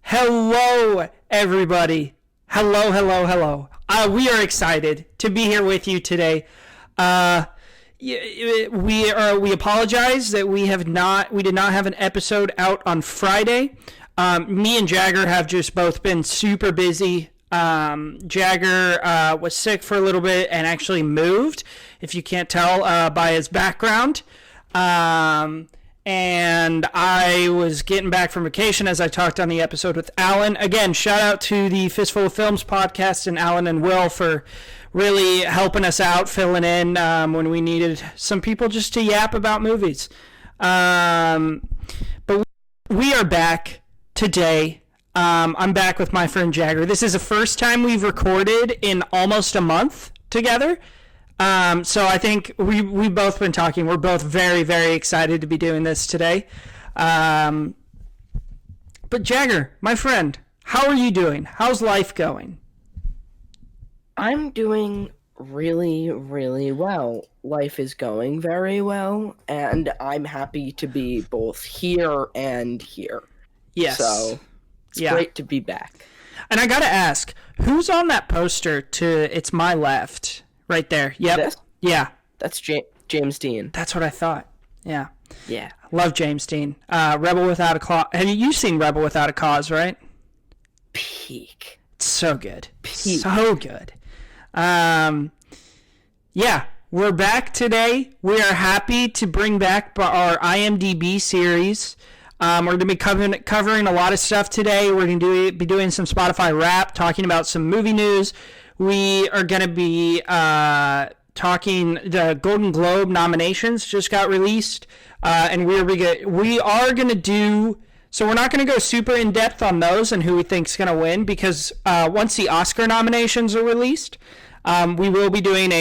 Hello, everybody. Hello. We are excited to be here with you today. We apologize that we did not have an episode out on Friday. Me and Jagger have just both been super busy. Jagger was sick for a little bit and actually moved, if you can't tell by his background. And I was getting back from vacation, as I talked on the episode with Alan. Again, shout out to the Fistful of Films podcast and Alan and Will for really helping us out, filling in when we needed some people just to yap about movies. But we are back today. I'm back with my friend Jagger. This is the first time we've recorded in almost a month together. So I think we've both been talking. We're both very, very excited to be doing this today. But Jagger, my friend, how are you doing? How's life going? I'm doing really, really well. Life is going very well, and I'm happy to be both here and here. Yes. So it's great to be back. And I gotta ask, who's on that poster to It's My Left? Right there. Yep. This? Yeah. That's James Dean. That's what I thought. Yeah. Yeah. Love James Dean. Rebel Without a Cause. Have you seen Rebel Without a Cause, right? Peak. It's so good. Peak. So good. Yeah. We're back today. We are happy to bring back our IMDB series. We're going to be covering a lot of stuff today. We're going to be doing some Spotify Wrap, talking about some movie news. We are going to be talking the Golden Globe nominations just got released, and we are going to do. So we're not going to go super in depth on those and who we think's going to win, because once the Oscar nominations are released, we will be doing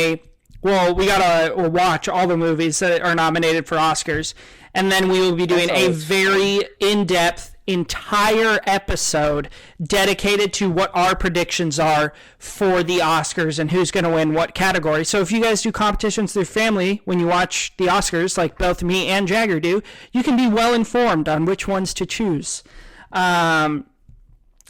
we gotta watch all the movies that are nominated for Oscars, and then we will be doing a very in-depth entire episode dedicated to what our predictions are for the Oscars and who's going to win what category. So if you guys do competitions with your family when you watch the Oscars, like both me and Jagger do, you can be well informed on which ones to choose.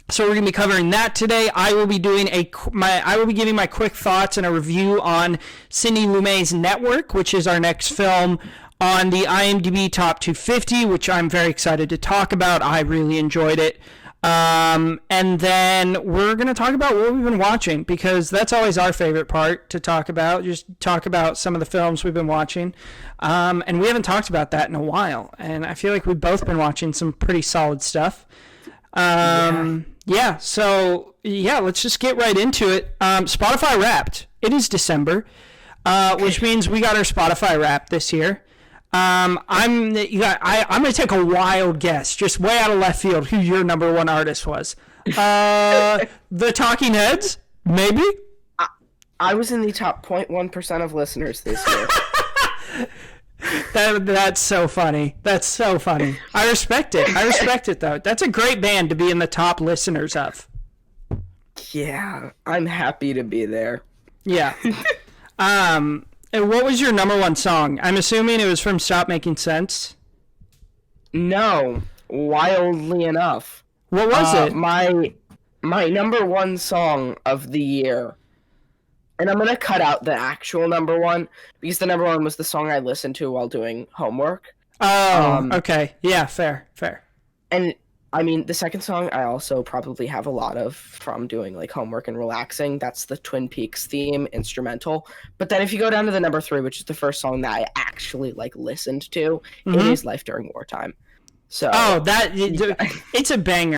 So we're going to be covering that today. I will be doing I will be giving my quick thoughts and a review on Sidney Lumet's Network, which is our next film on the IMDb Top 250, which I'm very excited to talk about. I really enjoyed it. And then we're going to talk about what we've been watching, because that's always our favorite part to talk about. Just talk about some of the films we've been watching. And we haven't talked about that in a while. And I feel like we've both been watching some pretty solid stuff. So let's just get right into it. Spotify Wrapped. It is December, which means we got our Spotify Wrapped this year. I'm going to take a wild guess, just way out of left field, who your number one artist was. The Talking Heads, maybe? I was in the top 0.1% of listeners this year. That's so funny. That's so funny. I respect it, though. That's a great band to be in the top listeners of. Yeah, I'm happy to be there. Yeah. And what was your number one song? I'm assuming it was from Stop Making Sense. No, wildly enough. What was it? My number one song of the year. And I'm going to cut out the actual number one, because the number one was the song I listened to while doing homework. Oh, okay. Yeah, fair. And, I mean, the second song I also probably have a lot of from doing, like, homework and relaxing. That's the Twin Peaks theme, instrumental. But then if you go down to the number 3, which is the first song that I actually, like, listened to, It is Life During Wartime. So. Oh, it's a banger.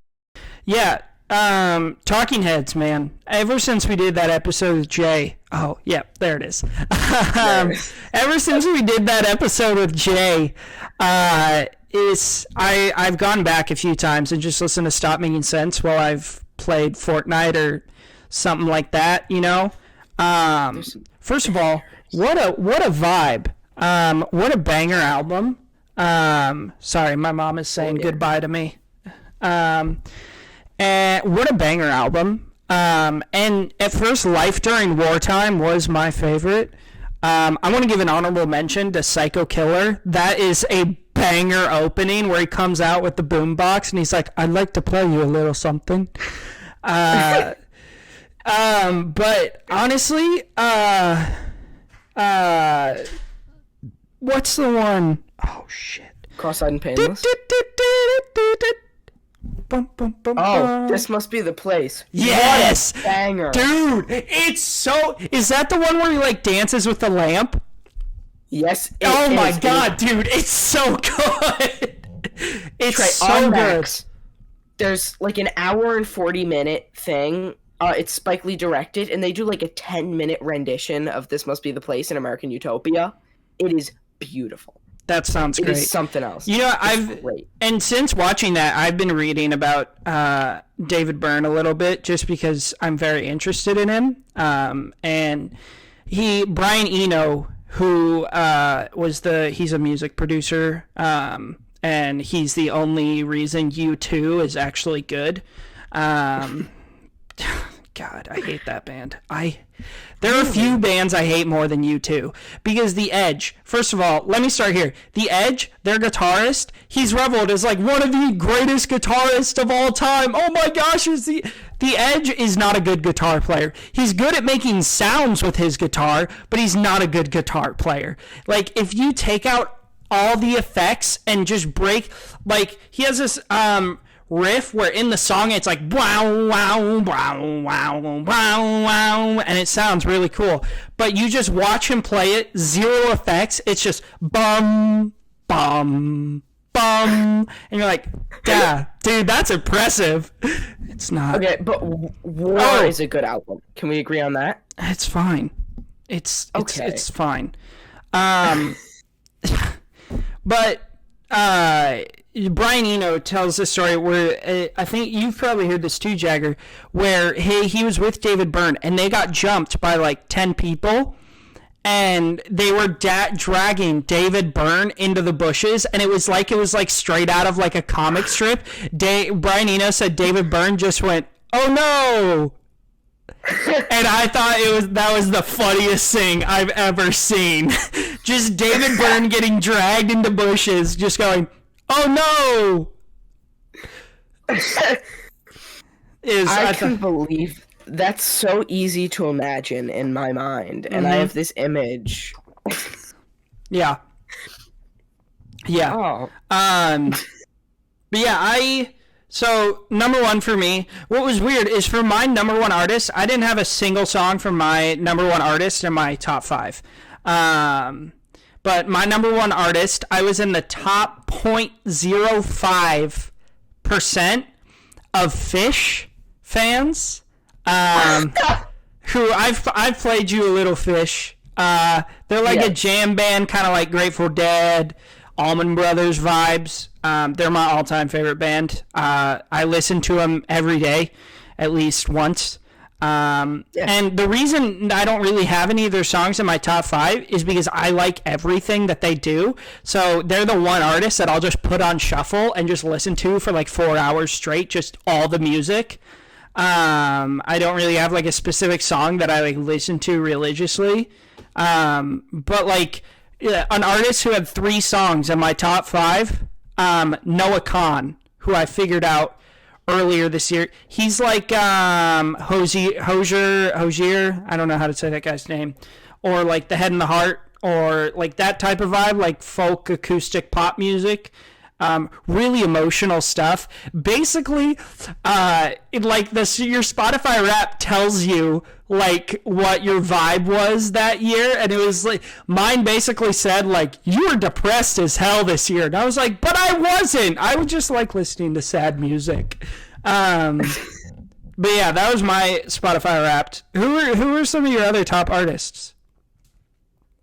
Yeah. Talking Heads, man. Ever since we did that episode with Jay. Oh, yeah, there it is. Ever since we did that episode with Jay, I've gone back a few times and just listened to Stop Making Sense while I've played Fortnite or something like that, you know? First of all, what a vibe. What a banger album. Sorry, my mom is saying goodbye to me. And what a banger album. And at first, Life During Wartime was my favorite. I want to give an honorable mention to Psycho Killer. That is a banger opening where he comes out with the boombox and he's like, "I'd like to play you a little something." But honestly, what's the one? Oh shit! Cross-eyed and painless. Oh, This Must Be the Place. Yes, what a banger, dude! It's so. Is that the one where he like dances with the lamp? Yes. Oh my god, dude! It's so good. It's Trey, so good. There's like an hour and 40-minute thing. It's Spike Lee directed, and they do like a 10-minute rendition of This Must Be the Place in American Utopia. It is beautiful. That sounds great. It is something else. You know, Great. And since watching that, I've been reading about David Byrne a little bit, just because I'm very interested in him. And Brian Eno, who he's a music producer, and he's the only reason U2 is actually good. God, I hate that band. There are a few bands I hate more than U2, because The Edge, first of all, let me start here. The Edge, their guitarist, he's reveled as like one of the greatest guitarists of all time. Oh my gosh, The Edge is not a good guitar player. He's good at making sounds with his guitar, but he's not a good guitar player. Like, if you take out all the effects and just break, like, he has this riff where in the song it's like wow wow wow wow wow wow, and it sounds really cool, but you just watch him play it, zero effects, it's just bum bum bum, and you're like, yeah, dude, that's impressive. It's not. Okay, but War is a good album. Can we agree on that? It's fine. It's fine. But Brian Eno tells this story where I think you've probably heard this too, Jagger, where he was with David Byrne and they got jumped by like 10 people, and they were dragging David Byrne into the bushes, and it was like straight out of like a comic strip. Brian Eno said David Byrne just went, "Oh no." And I thought that was the funniest thing I've ever seen. Just David Byrne getting dragged into bushes, just going, "Oh no!" I can believe that's so easy to imagine in my mind, and I have this image. Yeah. Oh. But yeah, so number one for me, what was weird is for my number one artist, I didn't have a single song from my number one artist in my top 5. But my number one artist, I was in the top 0.05% of Fish fans, who I've played you a little Fish. They're like a jam band, kind of like Grateful Dead, Allman Brothers vibes. They're my all-time favorite band. I listen to them every day, at least once. And the reason I don't really have any of their songs in my top 5 is because I like everything that they do. So they're the one artist that I'll just put on shuffle and just listen to for like 4 hours straight, just all the music. I don't really have like a specific song that I like listen to religiously. But like an artist who had 3 songs in my top 5, Noah Kahn, who I figured out earlier this year. He's like Hosier, I don't know how to say that guy's name, or like The Head and the Heart, or like that type of vibe, like folk acoustic pop music. Really emotional stuff. Basically, like this, your Spotify rap tells you like what your vibe was that year, and it was like mine basically said like, you were depressed as hell this year, and I was like, but I wasn't. I would just like listening to sad music. But yeah, that was my Spotify Wrapped. Who are some of your other top artists?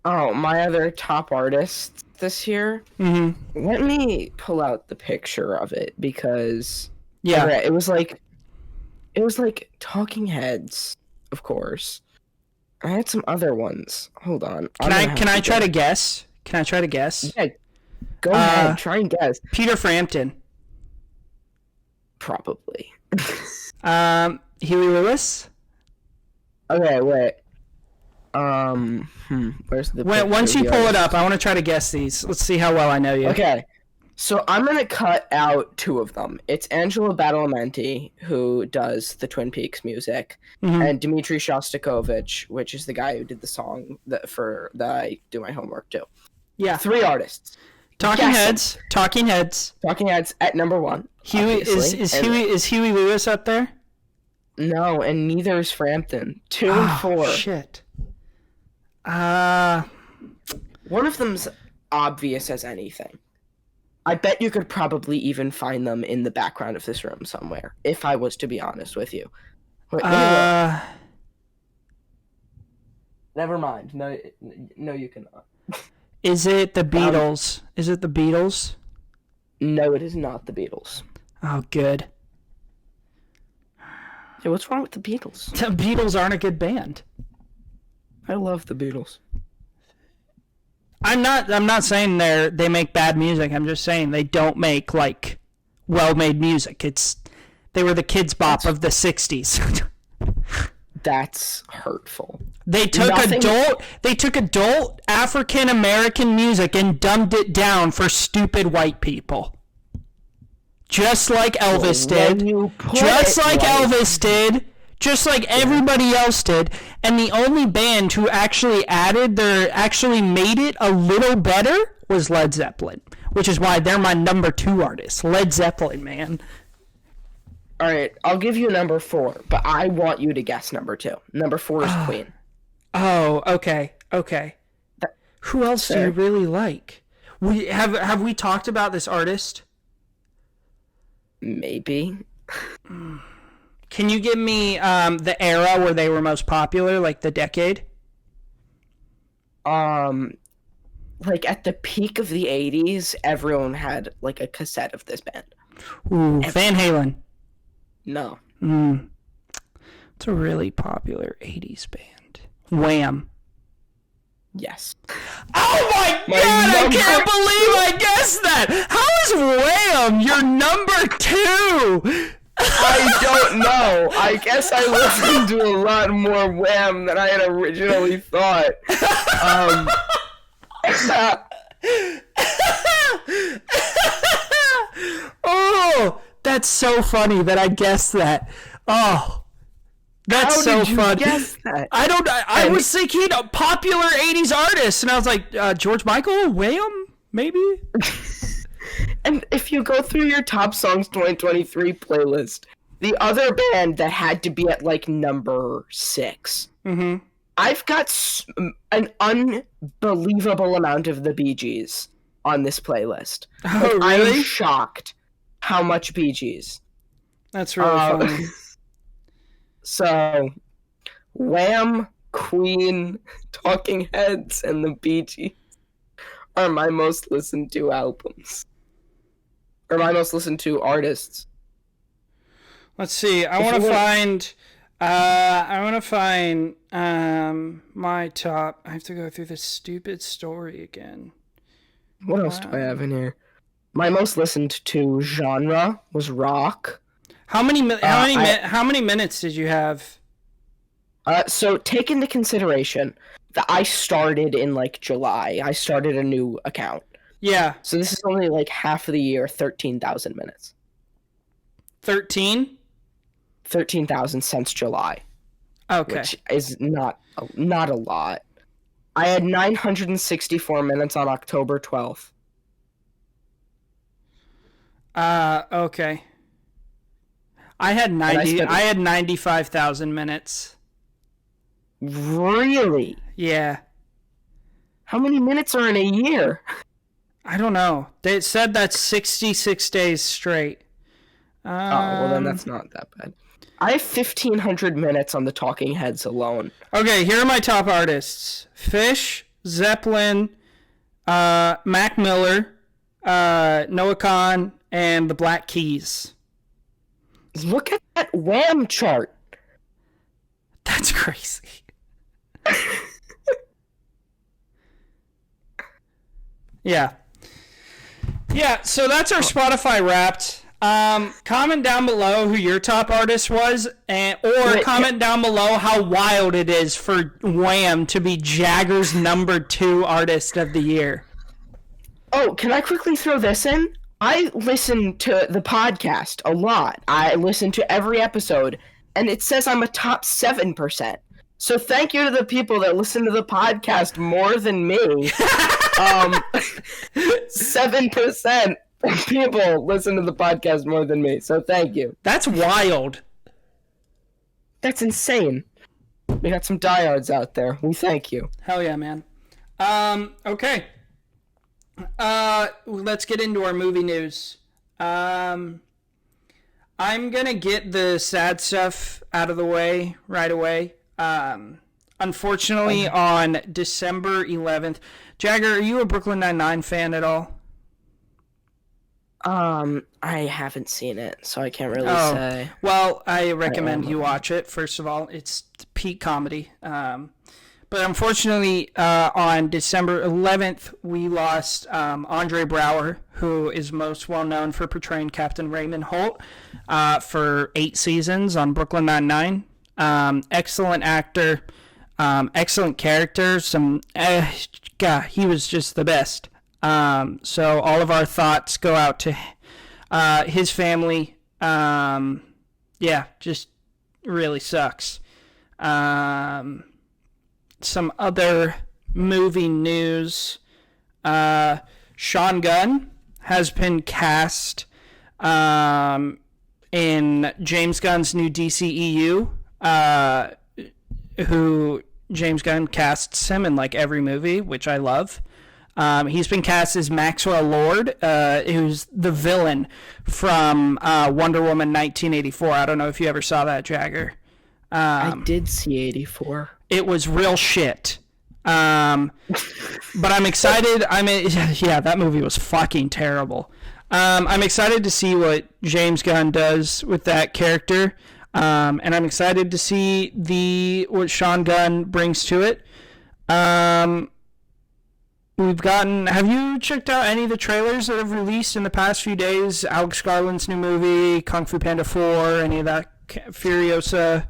Oh, my other top artists this year? Mm-hmm. Let me pull out the picture of it, because it was like Talking Heads, of course. I had some other ones. Hold on. Can I try to guess? Can I try to guess? Yeah. Go ahead, try and guess. Peter Frampton. Probably. Huey Lewis. Okay, wait. Where's the Once you pull it up, I want to try to guess these. Let's see how well I know you. Okay. So I'm going to cut out two of them. It's Angelo Badalamenti, who does the Twin Peaks music, and Dmitry Shostakovich, which is the guy who did the song that I do my homework to. Yeah. 3 artists. Talking Heads. Talking Heads at number 1. Huey is Huey Lewis up there? No, and neither is Frampton. 2 and 4. Shit. One of them's obvious as anything. I bet you could probably even find them in the background of this room somewhere, if I was to be honest with you. Wait, never mind. No, you cannot. Is it the Beatles? Is it the Beatles? No, it is not the Beatles. Oh, good. Hey, what's wrong with the Beatles? The Beatles aren't a good band. I love the Beatles. I'm not saying they make bad music. I'm just saying they don't make like well-made music. They were the kids bop of the 60s. That's hurtful. They took adult African American music and dumbed it down for stupid white people. Just like Elvis did. Just like everybody else did, and the only band who actually made it a little better was Led Zeppelin, which is why they're my number 2 artist. Led Zeppelin, man. All right, I'll give you number 4, but I want you to guess number 2. Number 4 is Queen. Oh, okay. Who else do you really like? Have we talked about this artist? Maybe. Can you give me the era where they were most popular, like the decade? Like at the peak of the 80s, everyone had like a cassette of this band. Ooh, Van Halen. No. It's a really popular 80s band. Wham. Yes. Oh my god, I can't believe I guessed that! How is Wham your number 2? I don't know. I guess I listened to a lot more Wham than I had originally thought. Oh, that's so funny that I guessed that. Oh, that's How so did you funny. Guess that? I was thinking a popular 80s artist, and I was like, George Michael, Wham, maybe? And if you go through your top songs 2023 playlist, the other band that had to be at like number 6, I've got an unbelievable amount of the Bee Gees on this playlist. Oh, really? I'm shocked how much Bee Gees. That's really funny. So, Wham, Queen, Talking Heads, and the Bee Gees are my most listened to albums. Or my most listened to artists. Let's see. I want to find my top. I have to go through this stupid story again. What else do I have in here? My most listened to genre was rock. How many minutes did you have? So take into consideration that I started in like July. I started a new account. Yeah. So this is only like half of the year, 13,000 minutes. 13? 13,000 since July. Okay. Which is not a lot. I had 964 minutes on October 12th. Okay. I had 95,000 minutes. Really? Yeah. How many minutes are in a year? I don't know. They said that's 66 days straight. Well then that's not that bad. I have 1,500 minutes on the Talking Heads alone. Okay, here are my top artists. Fish, Zeppelin, Mac Miller, Noah Kahan, and the Black Keys. Look at that Wham chart. That's crazy. Yeah. Yeah, so that's our Spotify Wrapped. Comment down below who your top artist was, comment down below how wild it is for Wham to be Jagger's #2 artist of the year. Oh, can I quickly throw this in? I listen to the podcast a lot. I listen to every episode, and it says I'm a top 7%. So thank you to the people that listen to the podcast more than me. 7% of people listen to the podcast more than me, so thank you. That's wild. That's insane. We got some diehards out there. We thank you. Hell yeah, man. Okay. Let's get into our movie news. I'm gonna get the sad stuff out of the way right away. Unfortunately, on December 11th, Jagger, are you a Brooklyn Nine-Nine fan at all? I haven't seen it, so I can't really say. Well, I recommend you watch it. First of all, it's peak comedy. But unfortunately, on December 11th, we lost Andre Braugher, who is most well known for portraying Captain Raymond Holt for 8 seasons on Brooklyn Nine-Nine. Excellent actor, excellent character. He was just the best. So all of our thoughts go out to his family. Just really sucks. Some other movie news. Sean Gunn has been cast in James Gunn's new DCEU, who James Gunn casts him in like every movie, which I love. He's been cast as Maxwell Lord, who's the villain from Wonder Woman 1984. I don't know if you ever saw that, Jagger. I did see 84. It was real shit. But I'm excited. That movie was fucking terrible. I'm excited to see what James Gunn does with that character. And I'm excited to see what Sean Gunn brings to it. Have you checked out any of the trailers that have released in the past few days? Alex Garland's new movie, Kung Fu Panda 4, any of that, Furiosa?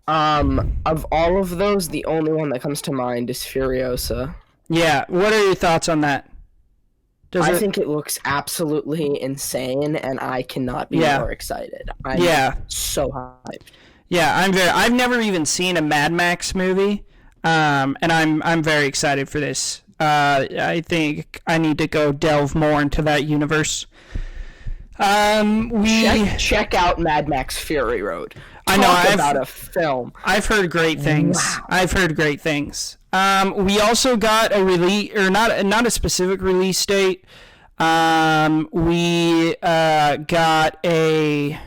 Of all of those, the only one that comes to mind is Furiosa. Yeah, what are your thoughts on that? I think it looks absolutely insane, and I cannot be more excited. I'm so hyped. Yeah, I've never even seen a Mad Max movie, and I'm very excited for this. I think I need to go delve more into that universe. Check out Mad Max Fury Road. Talk about a film. I've heard great things. Wow. I've heard great things. We also got a release, or not a specific release date. We got a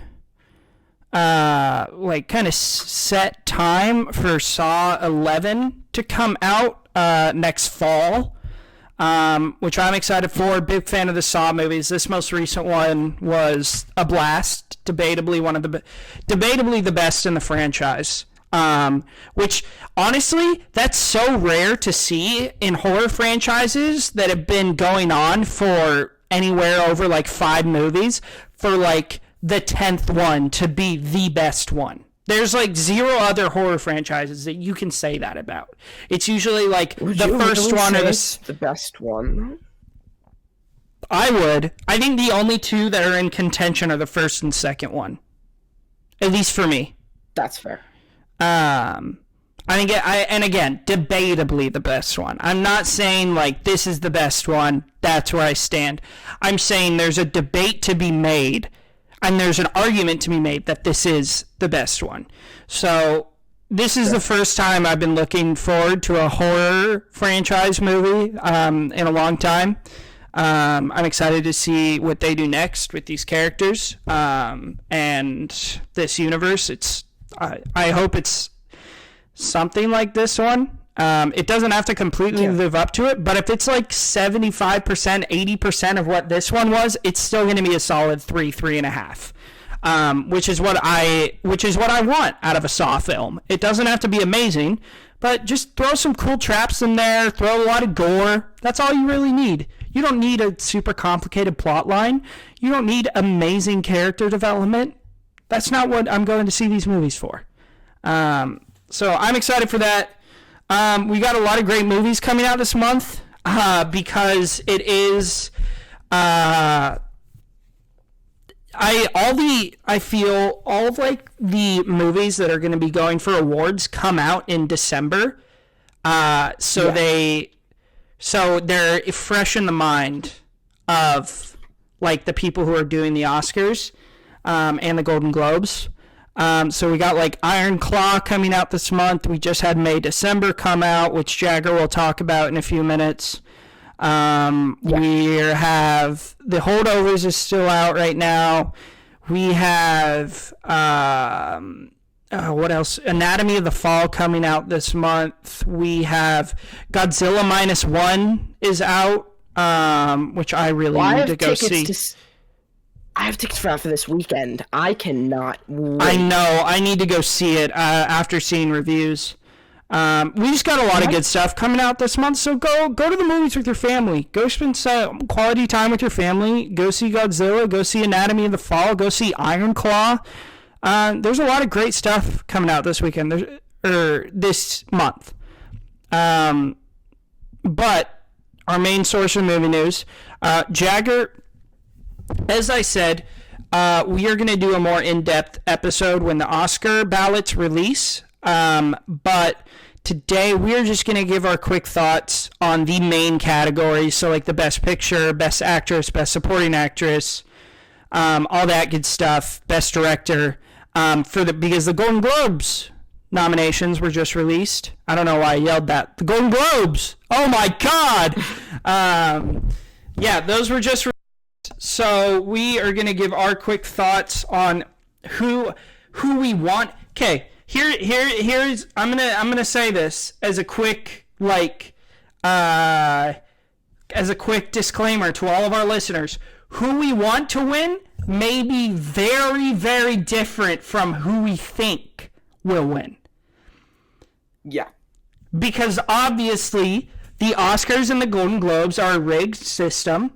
kind of set time for Saw 11 to come out next fall. Which I'm excited for. Big fan of the Saw movies. This most recent one was a blast. Debatably the best in the franchise. Which honestly, that's so rare to see in horror franchises that have been going on for anywhere over like 5 movies for like the 10th one to be the best one. There's like 0 other horror franchises that you can say that about. It's usually like the first one or the best one. I would. I think the only 2 that are in contention are the first and second one. At least for me. That's fair. And again, debatably the best one. I'm not saying like this is the best one. That's where I stand. I'm saying there's a debate to be made, and there's an argument to be made that this is the best one. So this is the first time I've been looking forward to a horror franchise movie in a long time. I'm excited to see what they do next with these characters and this universe. I hope it's something like this one. It doesn't have to completely live up to it, but if it's like 75%, 80% of what this one was, it's still going to be a solid 3.5. Which is what I want out of a Saw film. It doesn't have to be amazing, but just throw some cool traps in there, throw a lot of gore. That's all you really need. You don't need a super complicated plot line. You don't need amazing character development. That's not what I'm going to see these movies for. So I'm excited for that. We got a lot of great movies coming out this month because it is I feel all of like the movies that are going to be going for awards come out in December. So they're fresh in the mind of like the people who are doing the Oscars and the Golden Globes. So we got like Iron Claw coming out this month. We just had May December come out, which Jagger will talk about in a few minutes. We have The Holdovers is still out right now. We have what else? Anatomy of the Fall coming out this month. We have Godzilla -1 is out, which I really need to go see. I have tickets for after this weekend. I cannot wait. I know. I need to go see it after seeing reviews. We just got a lot of good stuff coming out this month, so go to the movies with your family. Go spend some quality time with your family. Go see Godzilla. Go see Anatomy of the Fall. Go see Iron Claw. There's a lot of great stuff coming out this weekend, this month. But our main source of movie news, Jagger, as I said, we are going to do a more in-depth episode when the Oscar ballots release. But today we're just going to give our quick thoughts on the main categories. So like the Best Picture, Best Actress, Best Supporting Actress, all that good stuff, Best Director, because the Golden Globes nominations were just released. I don't know why I yelled that. The Golden Globes! Oh my God! Those were just released. So we are going to give our quick thoughts on who we want. Okay. Here's I'm gonna say this as a quick disclaimer to all of our listeners. Who we want to win may be very, very different from who we think will win. Yeah. Because obviously the Oscars and the Golden Globes are a rigged system.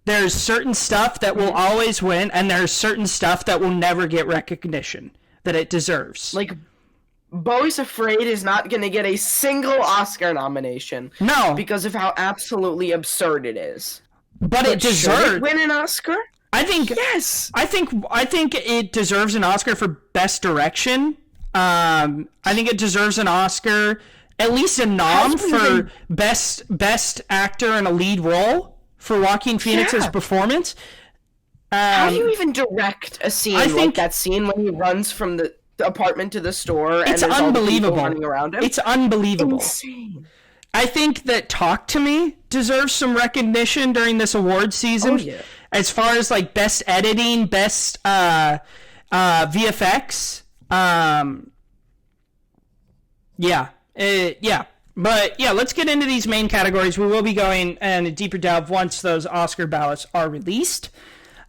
There's certain stuff that will always win, and there's certain stuff that will never get recognition that it deserves. Like, Beau is Afraid is not going to get a single Oscar nomination. No. Because of how absolutely absurd it is. But it deserves... Should it win an Oscar? I think... Yes! I think it deserves an Oscar for Best Direction. I think it deserves an Oscar, at least a nom for best actor in a lead role for Joaquin Phoenix's performance. How do you even direct a scene like that scene when he runs from the apartment to the store and it's there's unbelievable. All the people running around him? It's unbelievable. Insane. I think that Talk to Me deserves some recognition during this award season. Oh, yeah. As far as like best editing, best VFX. But yeah, let's get into these main categories. We will be going in a deeper dive once those Oscar ballots are released.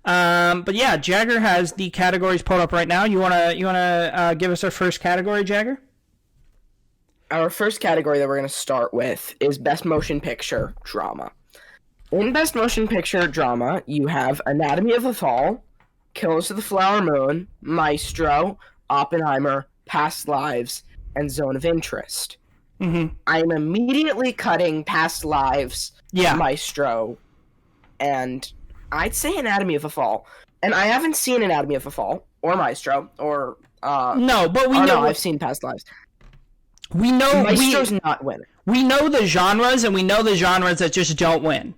But yeah, Jagger has the categories pulled up right now. You wanna give us our first category, Jagger? Our first category that we're going to start with is Best Motion Picture Drama. In Best Motion Picture Drama, you have Anatomy of a Fall, Killers of the Flower Moon, Maestro, Oppenheimer, Past Lives, and Zone of Interest. Mm-hmm. I'm immediately cutting Past Lives, Maestro, and I'd say Anatomy of a Fall. And I haven't seen Anatomy of a Fall, or Maestro, or... no, but we know... No, I've seen Past Lives. We know... Maestro's not winning. We know the genres, and we know the genres that just don't win.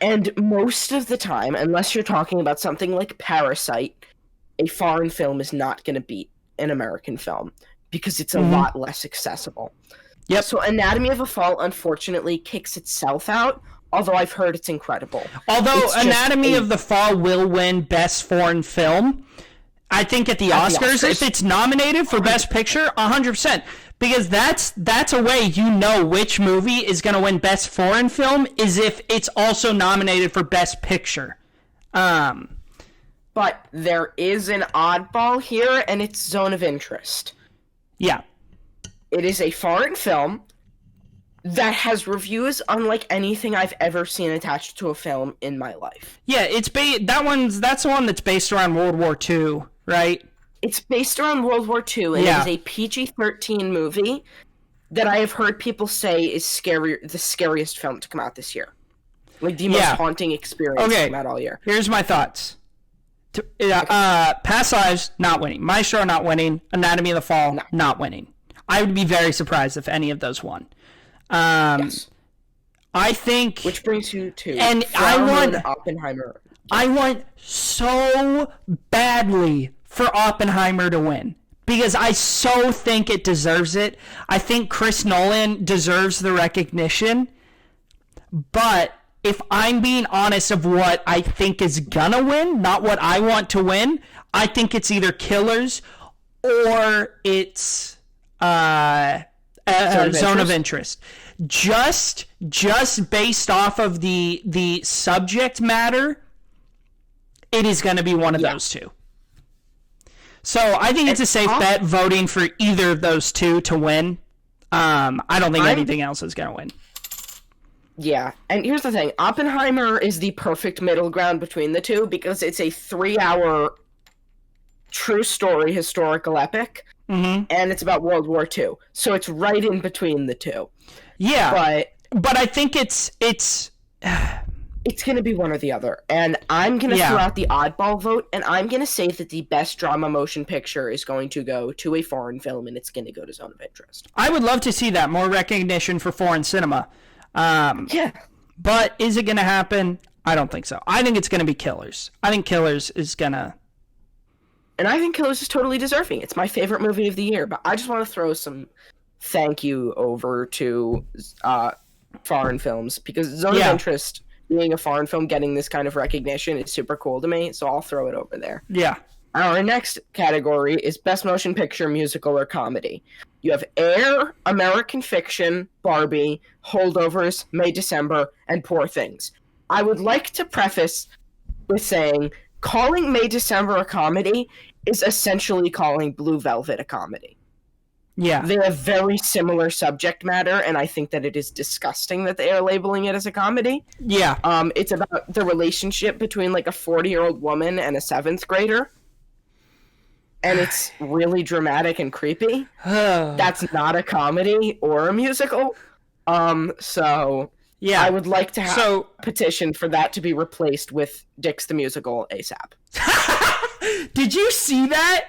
And most of the time, unless you're talking about something like Parasite, a foreign film is not going to beat an American film because it's a lot less accessible. Yep. So Anatomy of a Fall, unfortunately, kicks itself out, although I've heard it's incredible. Although Anatomy of the Fall will win Best Foreign Film, I think at the Oscars, if it's nominated for Best Picture, 100%. Because that's a way you know which movie is going to win Best Foreign Film is if it's also nominated for Best Picture. But there is an oddball here, and it's Zone of Interest. Yeah. It is a foreign film that has reviews unlike anything I've ever seen attached to a film in my life. Yeah, that's the one that's based around World War II, right? It's based around World War II, and it is a PG-13 movie that I have heard people say is the scariest film to come out this year. Like, the most haunting experience to come out all year. Here's my thoughts. Past Lives, not winning. Maestro, not winning. Anatomy of the Fall, not winning. I would be very surprised if any of those won. Yes. I think... Which brings you to... And Oppenheimer. I want so badly for Oppenheimer to win. Because I so think it deserves it. I think Chris Nolan deserves the recognition. But if I'm being honest of what I think is gonna win, not what I want to win, I think it's either Killers or it's Zone of Interest. Just based off of the subject matter, it is going to be one of those two. So I think it's a safe bet voting for either of those two to win. I don't think anything else is going to win. Yeah, and here's the thing. Oppenheimer is the perfect middle ground between the two because it's a 3-hour true story historical epic, and it's about World War II. So it's right in between the two. Yeah, but I think it's going to be one or the other. And I'm going to throw out the oddball vote, and I'm going to say that the best drama motion picture is going to go to a foreign film, and it's going to go to Zone of Interest. I would love to see that, more recognition for foreign cinema. But is it going to happen? I don't think so. I think it's going to be Killers. I think Killers is going to... And I think Killers is totally deserving. It's my favorite movie of the year, but I just want to throw some thank you over to foreign films, because Zone of Interest, being a foreign film, getting this kind of recognition is super cool to me, so I'll throw it over there. Yeah. Our next category is Best Motion Picture, Musical, or Comedy. You have Air, American Fiction, Barbie, Holdovers, May, December, and Poor Things. I would like to preface with saying calling May, December a comedy is essentially calling Blue Velvet a comedy. Yeah. They have very similar subject matter, and I think that it is disgusting that they are labeling it as a comedy. Yeah. It's about the relationship between like a 40-year-old woman and a 7th grader. And it's really dramatic and creepy. That's not a comedy or a musical. So yeah, I would like to have a petition for that to be replaced with Dix the Musical ASAP. Did you see that?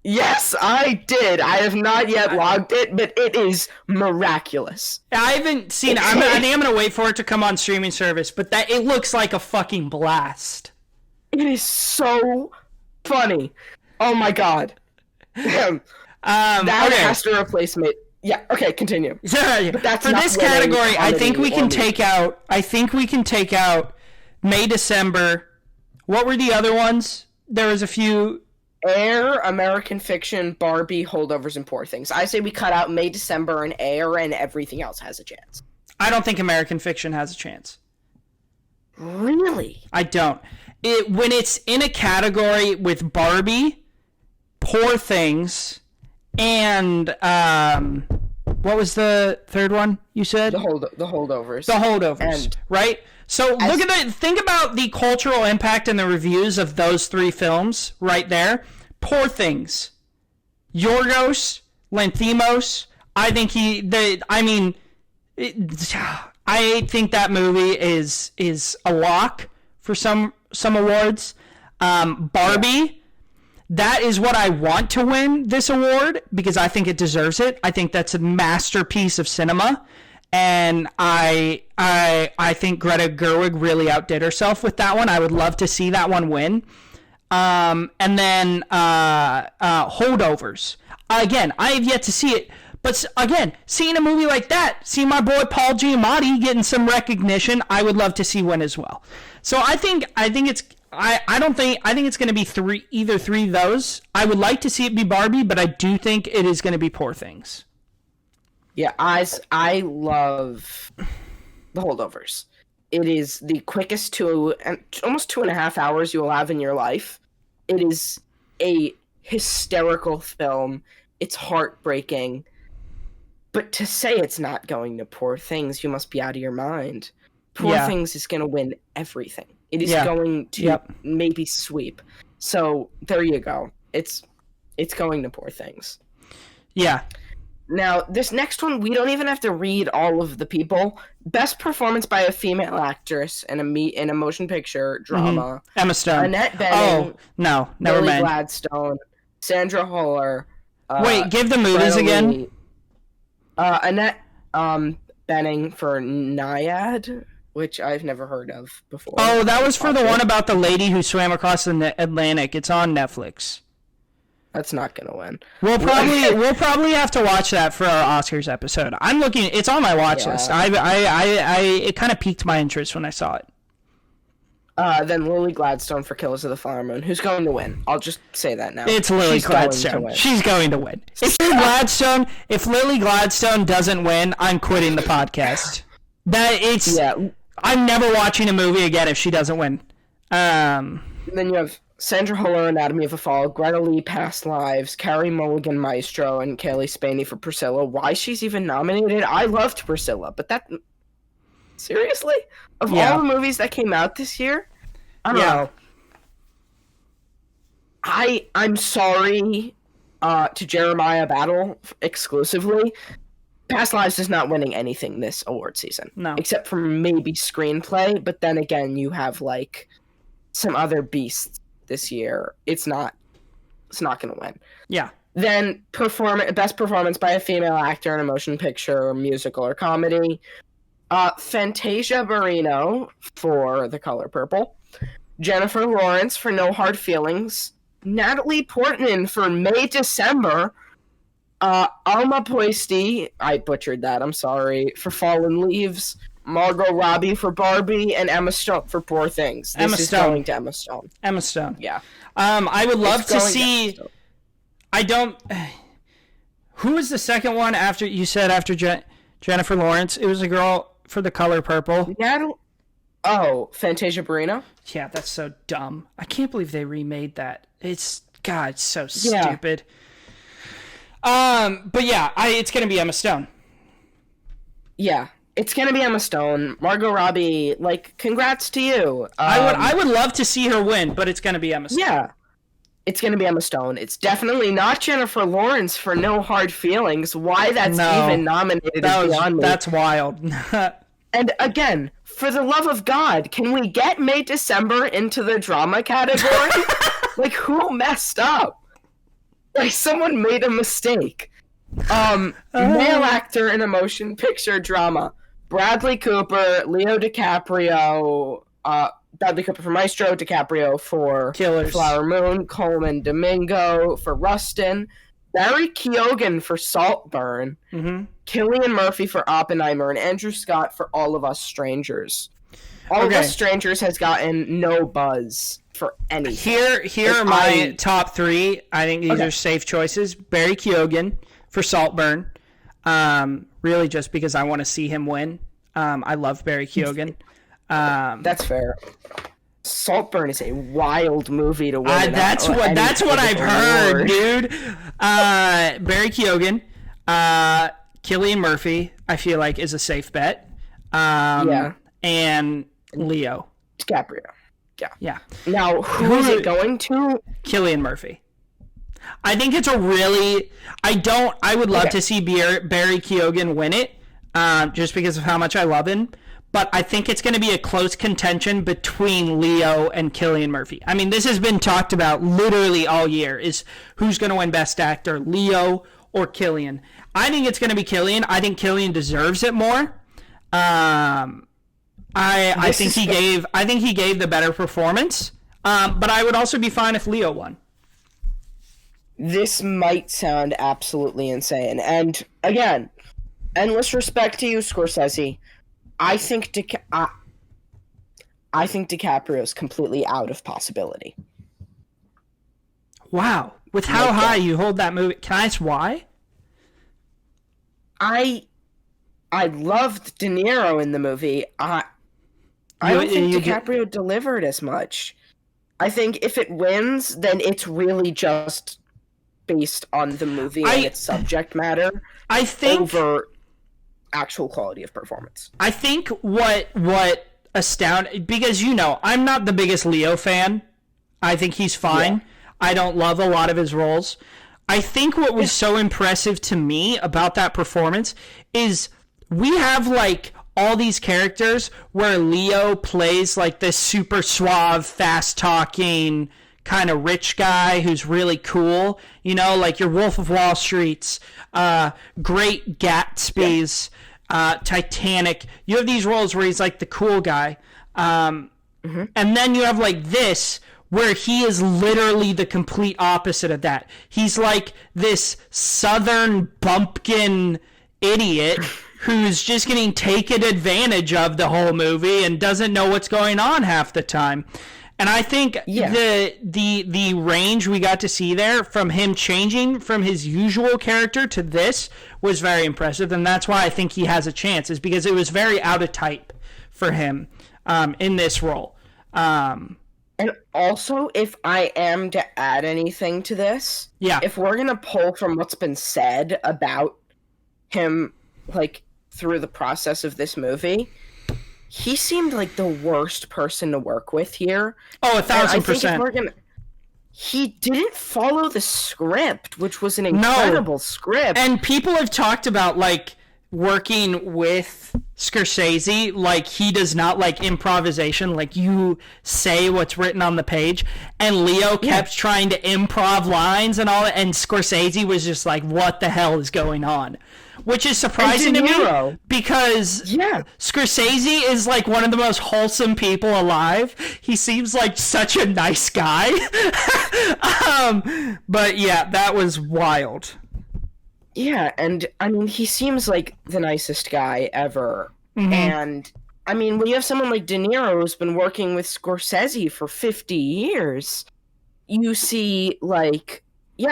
Yes, I did. I have not yet logged it, but it is miraculous. I haven't seen it. I think I'm going to wait for it to come on streaming service, but it looks like a fucking blast. It is so funny. Oh my god. That has to replace me. Yeah, okay, continue. But that's for this category, I think we can take out May, December. What were the other ones? There was a few. Air, American Fiction, Barbie, Holdovers, and Poor Things. I say we cut out May, December, and Air, and everything else has a chance. I don't think American Fiction has a chance. Really? I don't. When it's in a category with Barbie, Poor Things, and what was the third one you said? The Holdovers. The Holdovers, right? So think about the cultural impact and the reviews of those three films right there. Poor Things, Yorgos Lanthimos. I think I think that movie is a lock for some awards. Barbie, that is what I want to win this award because I think it deserves it. I think that's a masterpiece of cinema. And I think Greta Gerwig really outdid herself with that one. I would love to see that one win. And then Holdovers. Again, I have yet to see it. But again, seeing a movie like that, seeing my boy Paul Giamatti getting some recognition, I would love to see win as well. So I think it's going to be either three of those. I would like to see it be Barbie, but I do think it is going to be Poor Things. Yeah, I love The Holdovers. It is the quickest almost 2.5 hours you will have in your life. It is a hysterical film. It's heartbreaking. But to say it's not going to Poor Things, you must be out of your mind. Poor Yeah. Things is going to win everything. It is Yeah. going to Yep. maybe sweep. So there you go. It's going to Poor Things. Yeah. Now, this next one, we don't even have to read all of the people. Best performance by a female actress in a motion picture drama. Emma Stone. Annette Bening. Oh, no. Never Lily mind. Gladstone. Sandra Huller. Wait, give the movies Brenna again. Lee, Annette Bening for Naiad, which I've never heard of before. Oh, that was for the one about the lady who swam across the Atlantic. It's on Netflix. That's not gonna win. We'll probably have to watch that for our Oscars episode. I'm looking. It's on my watch list. It kind of piqued my interest when I saw it. Then Lily Gladstone for Killers of the Flower Moon. Who's going to win? I'll just say that now. It's Lily Gladstone. She's going to win. If Lily Gladstone doesn't win, I'm quitting the podcast. I'm never watching a movie again if she doesn't win. Then you have Sandra Huller, Anatomy of a Fall, Greta Lee, Past Lives, Carey Mulligan, Maestro, and Kaylee Spaney for Priscilla. Why she's even nominated? I loved Priscilla, but that... Seriously? Of all the movies that came out this year? I don't know. I'm sorry to Jeremiah Battle exclusively. Past Lives is not winning anything this award season. No. Except for maybe screenplay, but then again, you have, like, some other beasts this year. It's not going to win. Yeah. Then best performance by a female actor in a motion picture, musical, or comedy. Fantasia Barrino for The Color Purple. Jennifer Lawrence for No Hard Feelings. Natalie Portman for May December. Alma Poisty, I butchered that, I'm sorry, for Fallen Leaves. Margot Robbie for Barbie, and Emma Stone for Poor Things. This is going to Emma Stone. Emma Stone. Yeah. I would love to see... I don't... Who was the second one after you said after Jennifer Lawrence? It was a girl for The Color Purple. Fantasia Barrino? Yeah, that's so dumb. I can't believe they remade that. It's so stupid. But yeah, it's gonna be Emma Stone. Yeah, it's gonna be Emma Stone. Margot Robbie, like, congrats to you. I would love to see her win, but it's gonna be Emma Stone. Yeah, it's gonna be Emma Stone. It's definitely not Jennifer Lawrence for No Hard Feelings. Why that's even nominated is beyond me. That's wild. And again, for the love of God, can we get May December into the drama category? Like, who messed up? Like, someone made a mistake. Male actor in a motion picture drama. Bradley Cooper, Leo DiCaprio, Bradley Cooper for Maestro, DiCaprio for Killers. Flower Moon, Coleman Domingo for Rustin, Barry Keoghan for Saltburn, Cillian Murphy for Oppenheimer, and Andrew Scott for All of Us Strangers. All of Us Strangers has gotten no buzz for anything. Here are my top three. I think these are safe choices. Barry Keoghan for Saltburn. Really just because I want to see him win. I love Barry Keoghan. That's fair. Saltburn is a wild movie to win. That's what I've heard, dude. Barry Keoghan, Cillian Murphy, I feel like is a safe bet. And Leo DiCaprio. Yeah. Now, who is it going to? Cillian Murphy. I think it's a really. I would love to see Barry Keoghan win it, just because of how much I love him. But I think it's going to be a close contention between Leo and Cillian Murphy. I mean, this has been talked about literally all year, is who's going to win Best Actor, Leo or Cillian. I think it's going to be Cillian. I think Cillian deserves it more. I think he gave the better performance. But I would also be fine if Leo won. This might sound absolutely insane. And again, endless respect to you, Scorsese. I think DiCaprio is completely out of possibility. Wow. With how high you hold that movie. Can I ask why? I loved De Niro in the movie. I don't think DiCaprio delivered as much. I think if it wins, then it's really just based on the movie and its subject matter. I think over actual quality of performance. I think what astounded, because I'm not the biggest Leo fan. I think he's fine. Yeah. I don't love a lot of his roles. I think what was so impressive to me about that performance is we have like all these characters where Leo plays like this super suave, fast talking kind of rich guy who's really cool, like your Wolf of Wall Streets, Great Gatsby's, Titanic. You have these roles where he's like the cool guy. And then you have like this, where he is literally the complete opposite of that. He's like this southern bumpkin idiot who's just getting taken advantage of the whole movie and doesn't know what's going on half the time. And I think the range we got to see there from him changing from his usual character to this was very impressive. And that's why I think he has a chance, is because it was very out of type for him in this role. And also, if I am to add anything to this, if we're going to pull from what's been said about him, like, through the process of this movie, he seemed like the worst person to work with here. Oh, 1,000%. He didn't follow the script, which was an incredible script. And people have talked about, like, working with Scorsese, like, he does not like improvisation, like you say what's written on the page, and Leo kept trying to improv lines and all that, and Scorsese was just like, what the hell is going on? Which is surprising to me, because Scorsese is like one of the most wholesome people alive. He seems like such a nice guy. But yeah, that was wild. Yeah, and I mean, he seems like the nicest guy ever. And I mean, when you have someone like De Niro who's been working with Scorsese for 50 years, you see, like,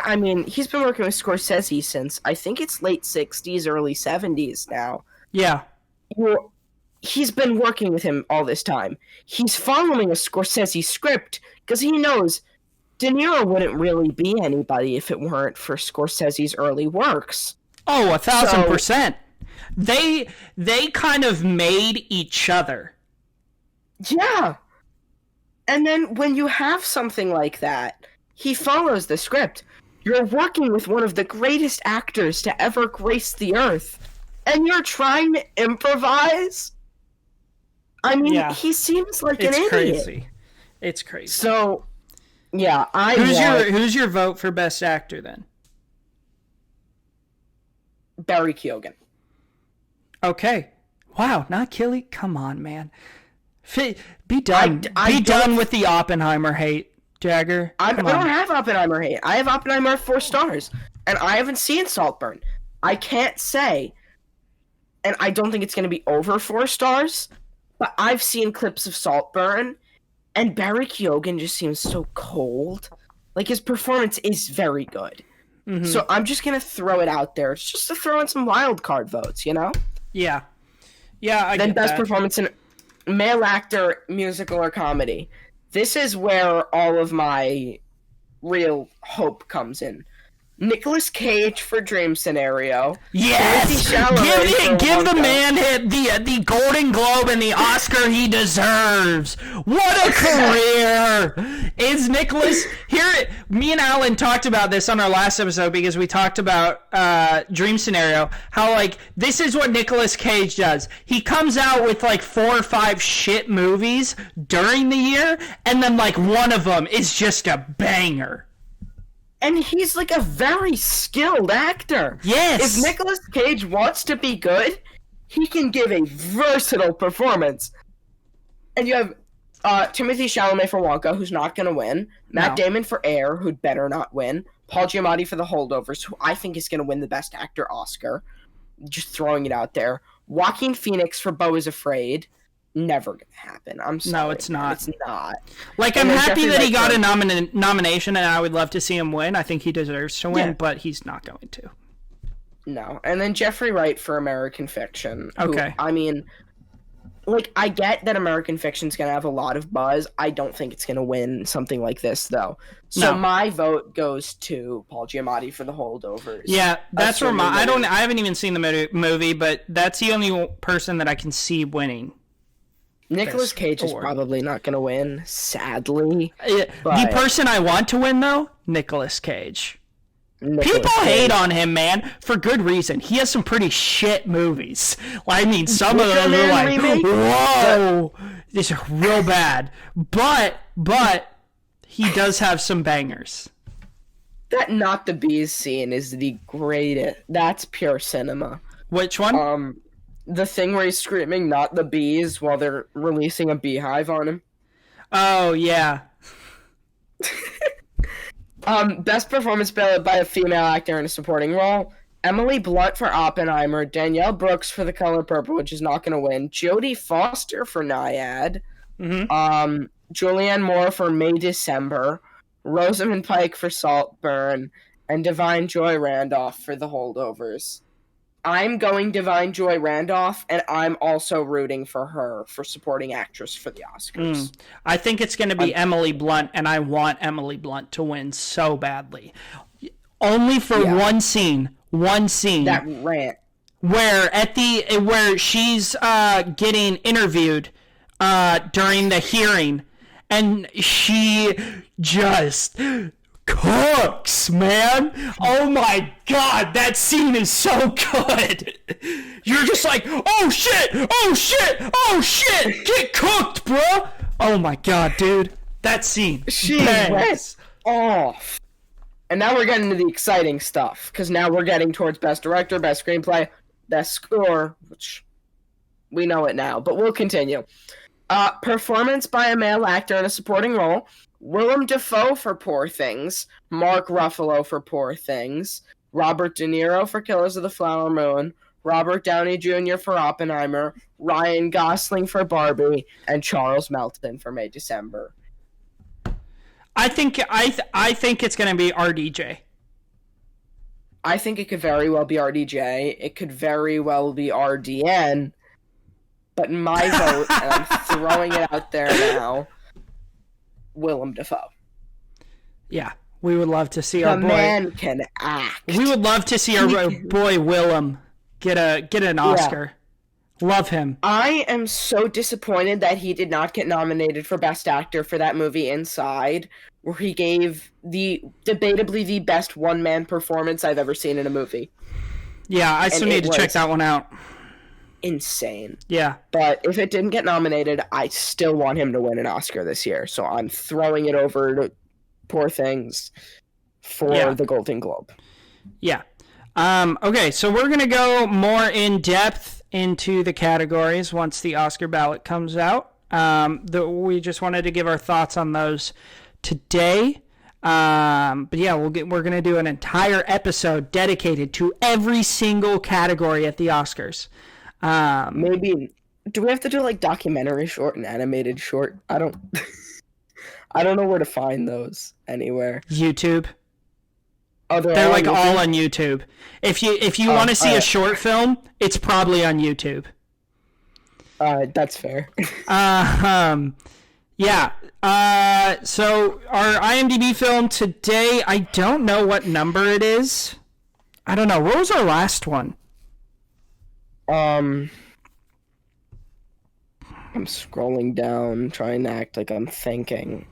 I mean, he's been working with Scorsese since, I think it's late 60s, early 70s now. Yeah. He's been working with him all this time. He's following a Scorsese script because he knows De Niro wouldn't really be anybody if it weren't for Scorsese's early works. Oh, 1,000%. They kind of made each other. Yeah. And then when you have something like that, he follows the script. You're working with one of the greatest actors to ever grace the earth, and you're trying to improvise? I mean, he seems like an idiot. Crazy. It's crazy. So, yeah, who's your vote for Best Actor, then? Barry Keoghan. Okay. Wow, not Killy? Come on, man. Be done. Be done with the Oppenheimer hate, Jagger. I don't have Oppenheimer hate. I have Oppenheimer 4 stars. And I haven't seen Saltburn. I can't say, and I don't think it's going to be over 4 stars, but I've seen clips of Saltburn, and Barry Keoghan just seems so cold. Like, his performance is very good. So I'm just going to throw it out there. It's just to throw in some wild card votes, Yeah. Yeah, I get that. Then best performance in male actor, musical, or comedy. This is where all of my real hope comes in. Nicolas Cage for Dream Scenario. Yes! Give the man the Golden Globe and the Oscar he deserves. What a career! Is Nicolas... Me and Alan talked about this on our last episode because we talked about Dream Scenario. How, like, this is what Nicolas Cage does. He comes out with, like, 4 or 5 shit movies during the year, and then, like, one of them is just a banger. And he's, like, a very skilled actor. Yes! If Nicolas Cage wants to be good, he can give a versatile performance. And you have Timothée Chalamet for Wonka, who's not going to win. Matt Damon for Air, who'd better not win. Paul Giamatti for The Holdovers, who I think is going to win the Best Actor Oscar. Just throwing it out there. Joaquin Phoenix for Beau is Afraid. Never gonna happen. I'm sorry. No, it's not. It's not. Like, I'm happy that he got a nomination, and I would love to see him win. I think he deserves to win, but he's not going to. No. And then Jeffrey Wright for American Fiction. Okay. Who, I mean, like, I get that American Fiction's gonna have a lot of buzz. I don't think it's gonna win something like this, though. So No. my vote goes to Paul Giamatti for The Holdovers. Yeah, that's where I haven't even seen the movie, but that's the only person that I can see winning. Nicolas Cage is probably not gonna win, sadly. The person I want to win, though, Nicolas Cage. People hate on him, man, for good reason. He has some pretty shit movies. I mean, some of them are like, whoa, this is real bad. But he does have some bangers. That Not the Bees scene is the greatest. That's pure cinema. Which one? The thing where he's screaming "Not the bees" while they're releasing a beehive on him. Oh yeah. Best performance by a female actor in a supporting role: Emily Blunt for Oppenheimer, Danielle Brooks for The Color Purple, which is not going to win, Jodie Foster for Nyad, Julianne Moore for May December, Rosamund Pike for Saltburn, and Divine Joy Randolph for The Holdovers. I'm going Divine Joy Randolph, and I'm also rooting for her for supporting actress for the Oscars. I think it's going to be Emily Blunt, and I want Emily Blunt to win so badly. Only for one scene. That rant. Where she's getting interviewed during the hearing, and she just cooks, man. Oh my god, that scene is so good. You're just like, oh shit, get cooked, bro. Oh my god, dude, that scene. She went off. And now we're getting to the exciting stuff, because now we're getting towards best director, best screenplay, best score, which we know it now, but we'll continue. Performance by a male actor in a supporting role: Willem Dafoe for Poor Things, Mark Ruffalo for Poor Things, Robert De Niro for Killers of the Flower Moon, Robert Downey Jr. for Oppenheimer, Ryan Gosling for Barbie, and Charles Melton for May December. I think it's going to be RDJ. I think it could very well be RDJ. It could very well be RDN. But my vote, and I'm throwing it out there now, Willem Dafoe. Yeah, we would love to see our boy. The man can act. We would love to see our boy Willem get an Oscar. Yeah. Love him. I am so disappointed that he did not get nominated for Best Actor for that movie Inside, where he gave debatably the best one-man performance I've ever seen in a movie. Yeah, I still need to check that one out. Insane. Yeah. But if it didn't get nominated, I still want him to win an Oscar this year. So I'm throwing it over to Poor Things for the Golden Globe. Yeah. Okay, so we're going to go more in depth into the categories once the Oscar ballot comes out. We just wanted to give our thoughts on those today. But yeah, we're going to do an entire episode dedicated to every single category at the Oscars. Maybe do we have to do like documentary short and animated short? I don't know where to find those anywhere. YouTube. Oh, they're like all on YouTube. If you want to see a short film, it's probably on YouTube. That's fair. Yeah. So our IMDb film today, I don't know what number it is. I don't know. What was our last one? I'm scrolling down, trying to act like I'm thinking.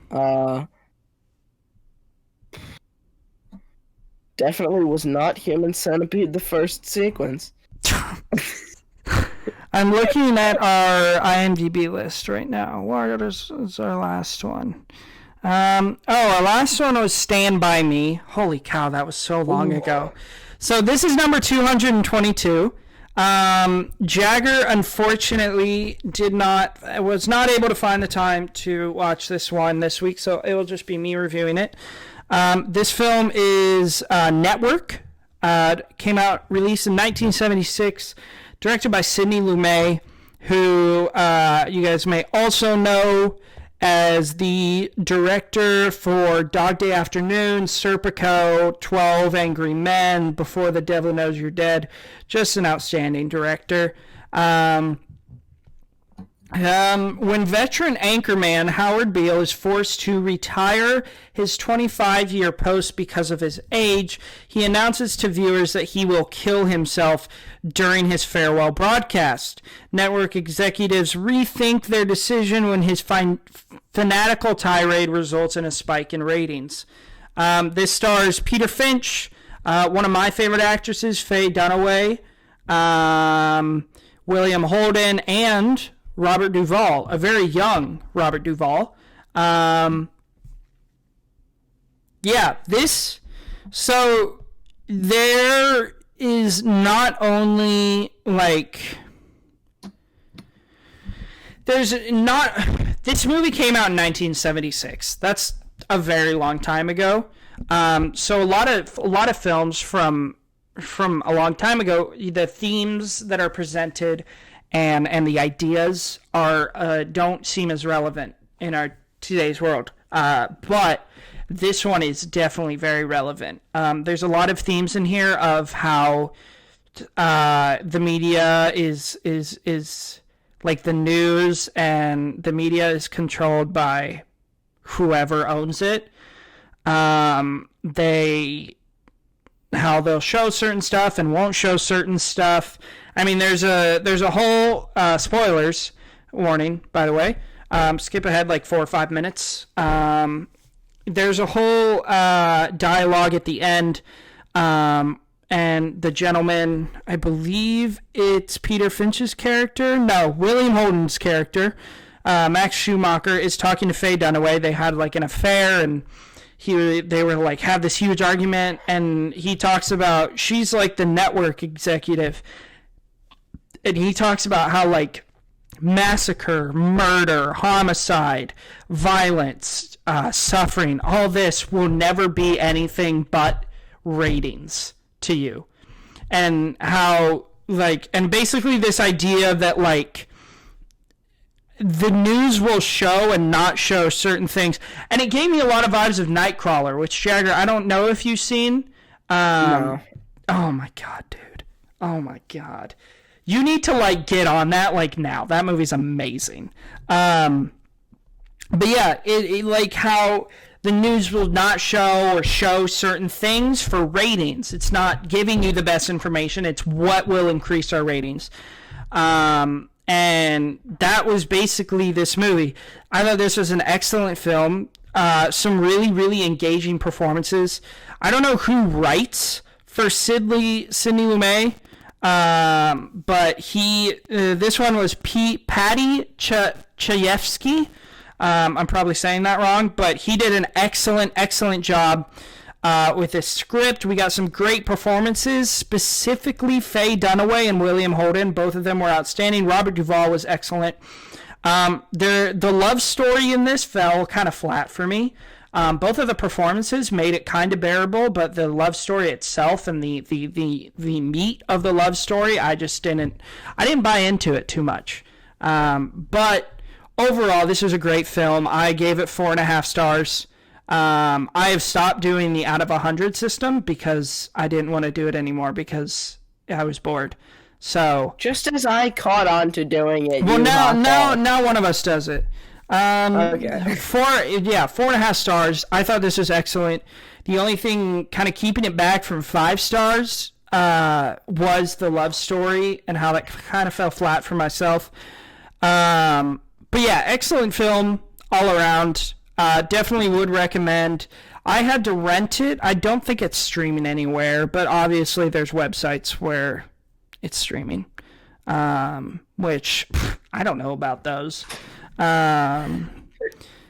Definitely was not Human Centipede, the first sequence. I'm looking at our IMDb list right now. What is our last one? Our last one was Stand By Me. Holy cow, that was so long ago. So this is number 222. Jagger unfortunately was not able to find the time to watch this one this week, so it will just be me reviewing it. This film is Network. Came out, released in 1976, directed by Sidney Lumet, who you guys may also know as the director for Dog Day Afternoon, Serpico, 12 Angry Men, Before the Devil Knows You're Dead. Just an outstanding director. When veteran anchorman Howard Beale is forced to retire his 25-year post because of his age, he announces to viewers that he will kill himself during his farewell broadcast. Network executives rethink their decision when his fanatical tirade results in a spike in ratings. This stars Peter Finch, one of my favorite actresses, Faye Dunaway, William Holden, and Robert Duvall, a very young Robert Duvall. So there is not only this movie came out in 1976. That's a very long time ago. So a lot of films from a long time ago, the themes that are presented and the ideas are don't seem as relevant in our today's world. But this one is definitely very relevant. There's a lot of themes in here of how the media is like the news, and the media is controlled by whoever owns it. How they'll show certain stuff and won't show certain stuff. I mean, there's a whole spoilers warning, by the way. Skip ahead like 4 or 5 minutes. There's a whole dialogue at the end, and the gentleman, I believe it's Peter Finch's character. No, William Holden's character, Max Schumacher, is talking to Faye Dunaway. They had like an affair, and they were like have this huge argument, and he talks about she's like the network executive, and he talks about how like massacre, murder, homicide, violence, suffering, all this will never be anything but ratings to you. And how and basically this idea that like the news will show and not show certain things. And it gave me a lot of vibes of Nightcrawler, which, Jagger, I don't know if you've seen. No. Oh my god, dude. Oh my god. You need to like get on that like now. That movie's amazing. But yeah, it like how the news will not show or show certain things for ratings. It's not giving you the best information. It's what will increase our ratings. And that was basically this movie. I thought this was an excellent film. Some really, really engaging performances. I don't know who writes for Sidney Lumet. But this one was Patty Chayefsky. I'm probably saying that wrong, but he did an excellent job with this script. We got some great performances, specifically Faye Dunaway and William Holden. Both of them were outstanding. Robert Duvall was excellent. The love story in this fell kind of flat for me. Both of the performances made it kind of bearable, but the love story itself and the meat of the love story, I didn't buy into it too much. But overall, this was a great film. I gave it 4.5 stars. I have stopped doing the out of 100 system because I didn't want to do it anymore because I was bored. So just as I caught on to doing it, well, now one of us does it. Okay. 4.5 stars. I thought this was excellent. The only thing kind of keeping it back from 5 stars was the love story and how that kind of fell flat for myself. But yeah, excellent film all around. Definitely would recommend. I had to rent it. I don't think it's streaming anywhere, but obviously there's websites where it's streaming, which I don't know about those.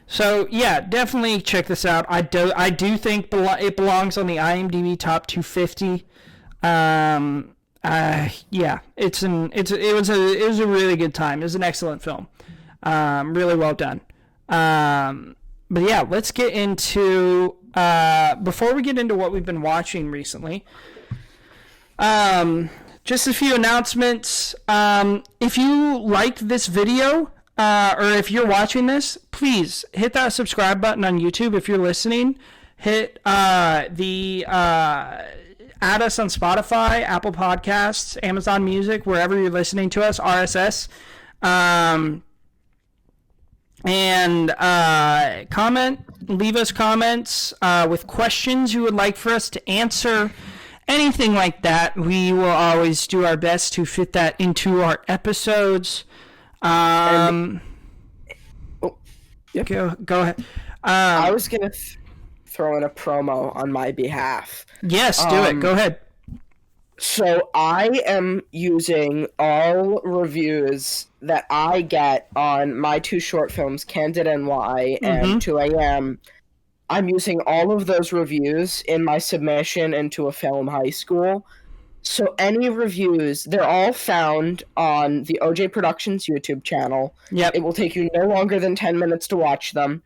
So yeah, definitely check this out. I do think it belongs on the IMDb top 250. Yeah, it was a really good time. It was an excellent film. Really well done. But yeah, let's get into before we get into what we've been watching recently. Just a few announcements. If you liked this video, or if you're watching this, please hit that subscribe button on YouTube. If you're listening, hit add us on Spotify, Apple Podcasts, Amazon Music, wherever you're listening to us, RSS. And leave us comments with questions you would like for us to answer. Anything like that, we will always do our best to fit that into our episodes. Yep. Go ahead. I was going to throw in a promo on my behalf. Yes, do it. Go ahead. So I am using all reviews that I get on my 2 short films, Candid NY and 2AM. I'm using all of those reviews in my submission into a film high school. So any reviews, they're all found on the OJ Productions YouTube channel. Yep. It will take you no longer than 10 minutes to watch them.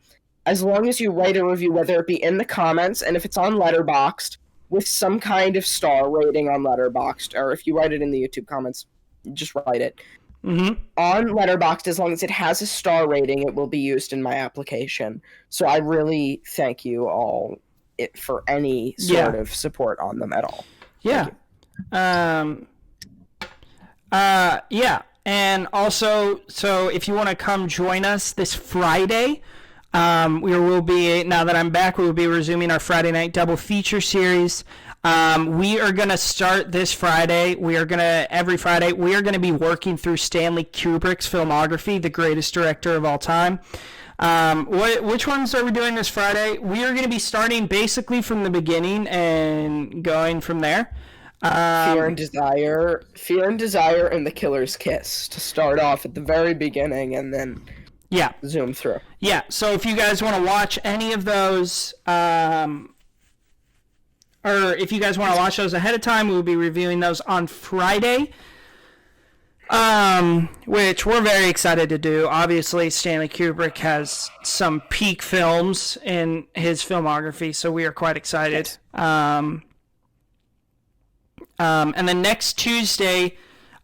As long as you write a review, whether it be in the comments, and if it's on Letterboxd, with some kind of star rating on Letterboxd, or if you write it in the YouTube comments, just write it. On Letterboxd, as long as it has a star rating, it will be used in my application. So I really thank you all for any sort of support on them at all. Yeah. And also, so if you want to come join us this Friday, we will be, now that I'm back, we will be resuming our Friday night double feature series. We are going to start this Friday. Every Friday, we are going to be working through Stanley Kubrick's filmography, the greatest director of all time. Which ones are we doing this Friday? We are going to be starting basically from the beginning and going from there. Fear and Desire, and The Killer's Kiss to start off at the very beginning and then zoom through. Yeah, so if you guys want to watch any of those, or if you guys want to watch those ahead of time, we'll be reviewing those on Friday, which we're very excited to do. Obviously, Stanley Kubrick has some peak films in his filmography, so we are quite excited. Yes. And then next Tuesday,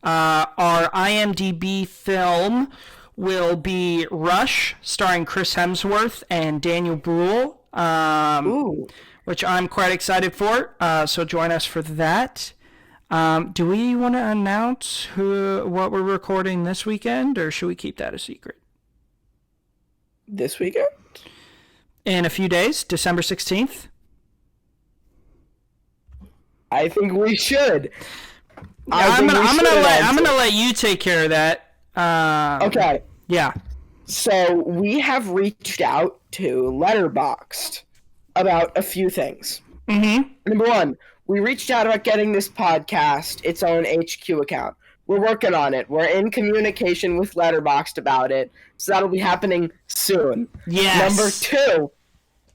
our IMDb film will be Rush, starring Chris Hemsworth and Daniel Bruhl, which I'm quite excited for. So join us for that. Do we want to announce what we're recording this weekend, or should we keep that a secret? This weekend? In a few days, December 16th. I think we should. I'm gonna let you take care of that. Okay. Yeah. So we have reached out to Letterboxd about a few things. Number one, we reached out about getting this podcast its own HQ account. We're working on it. We're in communication with Letterboxd about it, so that'll be happening soon. Yes. Number two,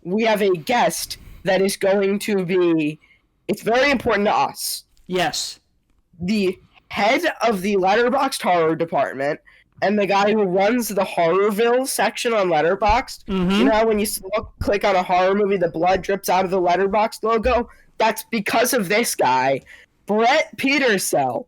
we have a guest that is going to be. It's very important to us. Yes. The head of the Letterboxd horror department and the guy who runs the Horrorville section on Letterboxd. You know, when you click on a horror movie, the blood drips out of the Letterboxd logo? That's because of this guy. Brett Petersell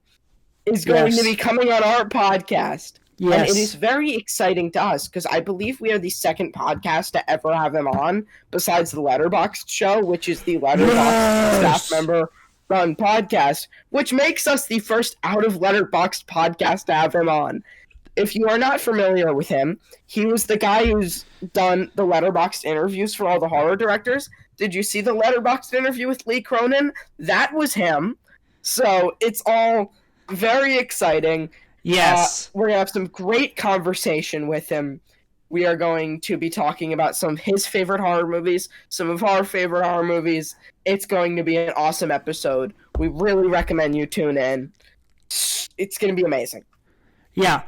is going to be coming on our podcast. Yes. And it is very exciting to us because I believe we are the second podcast to ever have him on besides the Letterboxd show, which is the Letterboxd staff member run podcast, which makes us the first out of Letterboxd podcast to have him on. If you are not familiar with him, he was the guy who's done the Letterboxd interviews for all the horror directors. Did you see the Letterboxd interview with Lee Cronin? That was him. So it's all very exciting. Yes. We're going to have some great conversation with him. We are going to be talking about some of his favorite horror movies, some of our favorite horror movies. It's going to be an awesome episode. We really recommend you tune in. It's going to be amazing. Yeah.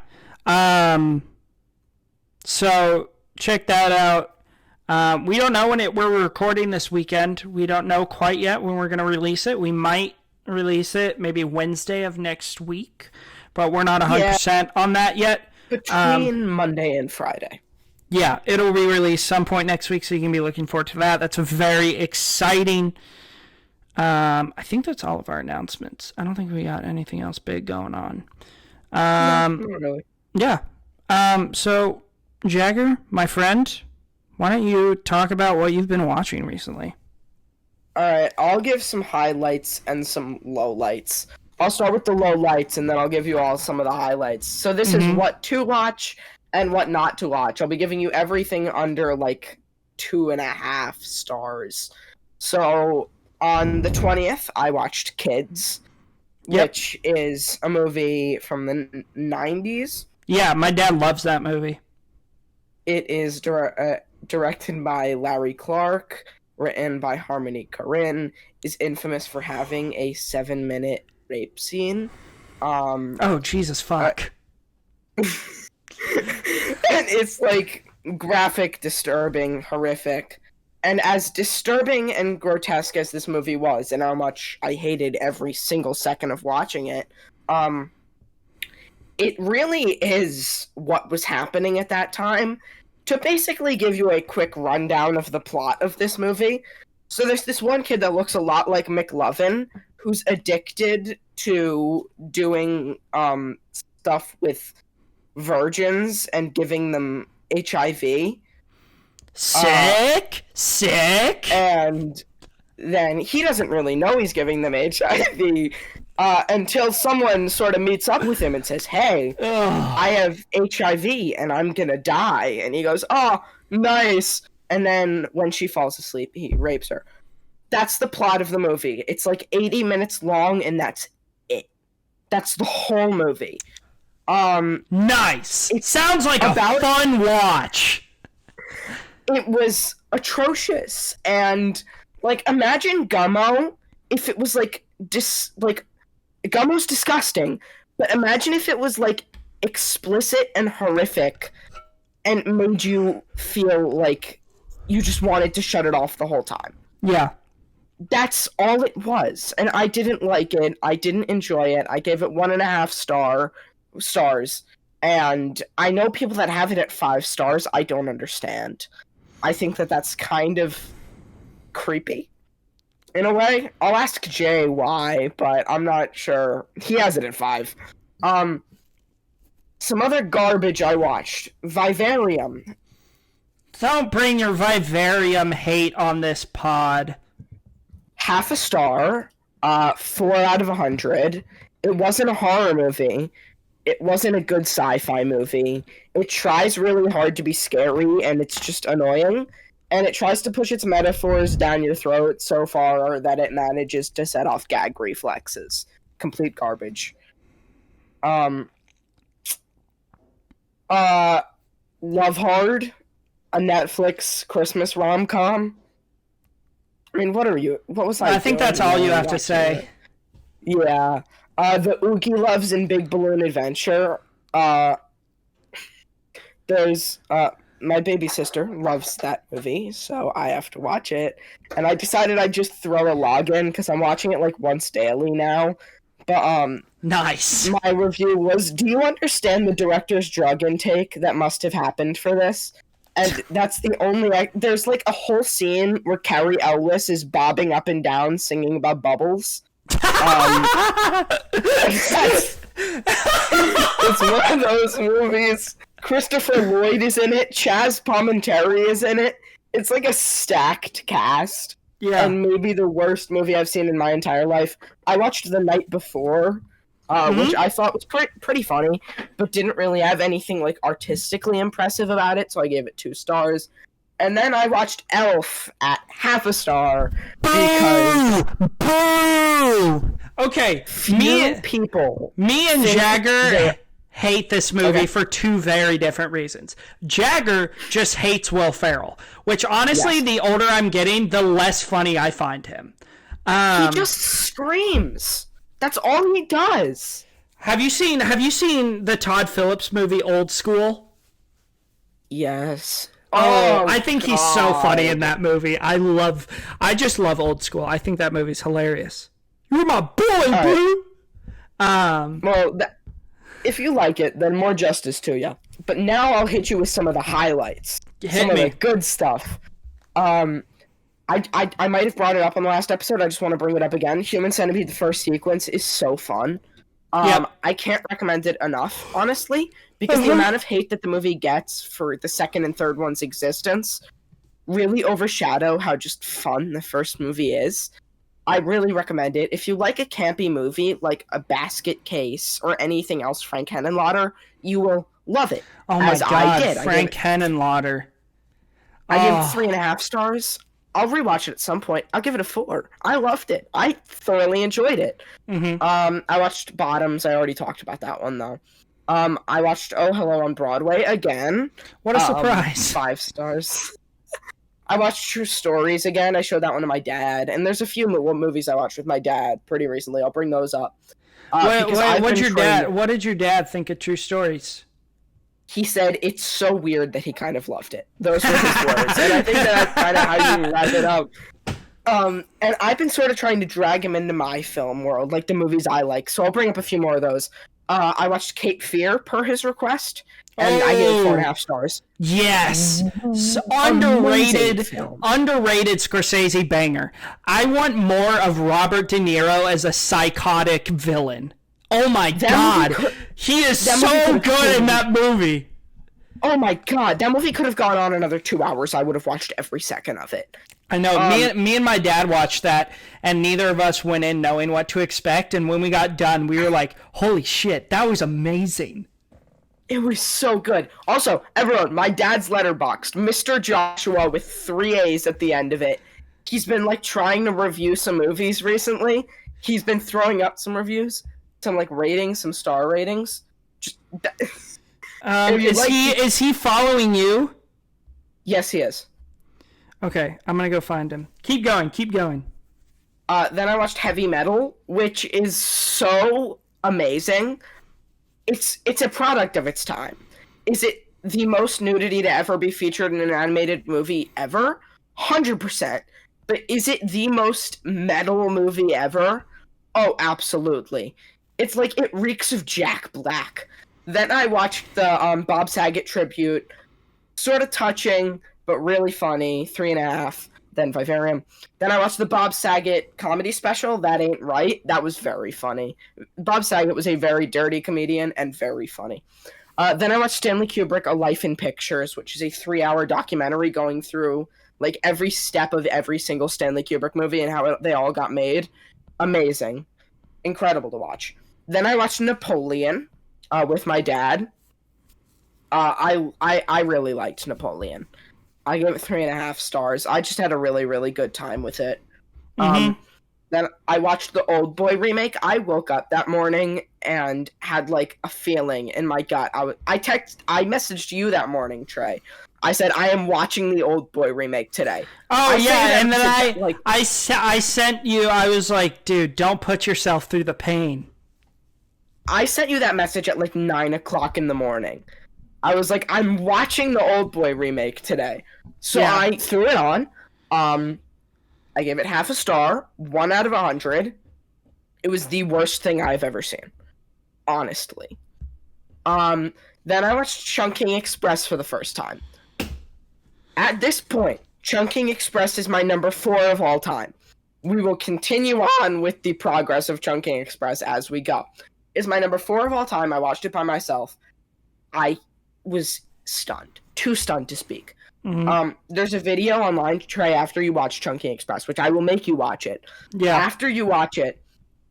So check that out. We don't know when we're recording this weekend. We don't know quite yet when we're going to release it. We might release it maybe Wednesday of next week, but we're not 100% on that yet. Between Monday and Friday. Yeah, it'll be released some point next week, so you can be looking forward to that. That's a very exciting. I think that's all of our announcements. I don't think we got anything else big going on. No, not really. Yeah. So, Jagger, my friend, why don't you talk about what you've been watching recently? Alright, I'll give some highlights and some lowlights. I'll start with the lowlights, and then I'll give you all some of the highlights. So this is what to watch. and what not to watch. I'll be giving you everything under like 2.5 stars. So on the 20th, I watched Kids, which is a movie from the 90s. Yeah, my dad loves that movie. It is directed by Larry Clark, written by Harmony Korine, is infamous for having a 7-minute rape scene. Oh, Jesus fuck. And it's like graphic, disturbing, horrific. And as disturbing and grotesque as this movie was, and how much I hated every single second of watching it, it really is what was happening at that time. To basically give you a quick rundown of the plot of this movie, so there's this one kid that looks a lot like McLovin, who's addicted to doing stuff with virgins and giving them HIV. Sick. And then he doesn't really know he's giving them HIV until someone sort of meets up with him and says, "Hey, I have HIV and I'm gonna die." And he goes, "Oh, nice." And then when she falls asleep, he rapes her. That's the plot of the movie. It's like 80 minutes long, and that's it. That's the whole movie. Nice. It sounds like a fun watch. It was atrocious, and like imagine Gummo if it was like Gummo's disgusting, but imagine if it was like explicit and horrific and made you feel like you just wanted to shut it off the whole time. Yeah. That's all it was, and I didn't like it. I didn't enjoy it. I gave it 1.5 stars, and I know people that have it at 5 stars. I don't understand. I think that that's kind of creepy, in a way. I'll ask Jay why, but I'm not sure. He has it at 5. Some other garbage I watched. Vivarium. Don't bring your Vivarium hate on this pod. 0.5 star. 4 out of 100. It wasn't a horror movie. It wasn't a good sci-fi movie. It tries really hard to be scary, and it's just annoying. And it tries to push its metaphors down your throat so far that it manages to set off gag reflexes. Complete garbage. Love Hard, a Netflix Christmas rom-com. I mean, what was I think doing? that's all you have to say. Yeah. The Oogie Loves and Big Balloon Adventure. There's my baby sister loves that movie, so I have to watch it. And I decided I'd just throw a log in because I'm watching it like once daily now. But nice. My review was, do you understand the director's drug intake that must have happened for this? And that's the only there's like a whole scene where Carrie Elwes is bobbing up and down singing about bubbles. It's one of those movies. Christopher Lloyd is in it. Chaz Palminteri is in it. It's like a stacked cast. Yeah. And maybe the worst movie I've seen in my entire life. I watched The Night Before, which I thought was pretty funny, but didn't really have anything like artistically impressive about it, so I gave it 2 stars. And then I watched Elf at 0.5 star because Boo! Okay, me and Jagger hate this movie for 2 very different reasons. Jagger just hates Will Ferrell, which honestly, the older I'm getting, the less funny I find him. He just screams. That's all he does. Have you seen the Todd Phillips movie Old School? Yes. Oh, I think he's so funny in that movie. I just love Old School. I think that movie's hilarious. You're my boy, boo. Well, if you like it, then more justice to you. But now I'll hit you with some of the highlights. Some of the good stuff. I might have brought it up on the last episode. I just want to bring it up again. Human Centipede, the first sequence, is so fun. I can't recommend it enough, honestly, because the amount of hate that the movie gets for the second and third one's existence really overshadow how just fun the first movie is. I really recommend it. If you like a campy movie, like A Basket Case or anything else Frank Henenlotter, you will Love it. Oh my as God, I did. Frank Henenlotter. I gave it 3.5 stars. I'll rewatch it at some point. I'll give it a 4. I loved it. I thoroughly enjoyed it. I watched Bottoms. I already talked about that one though. I watched Oh Hello on Broadway again. What a surprise! 5 stars. I watched True Stories again. I showed that one to my dad, and there's a few movies I watched with my dad pretty recently. I'll bring those up. What did your dad think of True Stories? He said it's so weird that he kind of loved it. Those were his words, and I think that's kind of how you wrap it up. And I've been sort of trying to drag him into my film world, like the movies I like. So I'll bring up a few more of those. I watched Cape Fear per his request, and I gave it 4.5 stars. Yes, underrated Scorsese banger. I want more of Robert De Niro as a psychotic villain. Oh my God, he is so good in that movie. Oh my God, that movie could have gone on another 2 hours. I would have watched every second of it. I know. Me and my dad watched that, and neither of us went in knowing what to expect. And when we got done, we were like, "Holy shit, that was amazing!" It was so good. Also, everyone, my dad's letterboxed, Mr. Joshua with 3 A's at the end of it. He's been like trying to review some movies recently. He's been throwing up some reviews, some like ratings, some star ratings. Is he following you? Yes, he is. Okay, I'm gonna go find him. Keep going. Then I watched Heavy Metal, which is so amazing. It's a product of its time. Is it the most nudity to ever be featured in an animated movie ever? 100%. But is it the most metal movie ever? Oh, absolutely. It's like it reeks of Jack Black. Then I watched the Bob Saget tribute. Sort of touching, but really funny. 3.5. Then Vivarium. Then I watched the Bob Saget comedy special, That Ain't Right. That was very funny. Bob Saget was a very dirty comedian and very funny. Then I watched Stanley Kubrick, A Life in Pictures, which is a 3-hour documentary going through like every step of every single Stanley Kubrick movie and how they all got made. Amazing. Incredible to watch. Then I watched Napoleon with my dad. I really liked Napoleon. I gave it 3.5 stars. I just had a really, really good time with it. Then I watched the Old Boy remake. I woke up that morning and had like a feeling in my gut. I messaged you that morning, Trey. I said I am watching the Old Boy remake today. Oh yeah, and then I sent you. I was like, dude, don't put yourself through the pain. I sent you that message at like 9 o'clock in the morning. I was like, I'm watching the Old Boy remake today. So yeah. I threw it on. I gave it 0.5 star, 1 out of 100. It was the worst thing I've ever seen. Honestly. Then I watched Chungking Express for the first time. At this point, Chungking Express is my number 4 of all time. We will continue on with the progress of Chungking Express as we go. It's my number 4 of all time. I watched it by myself. I was stunned. Too stunned to speak. There's a video online, Trey, after you watch Chungking Express, which I will make you watch it. Yeah. After you watch it,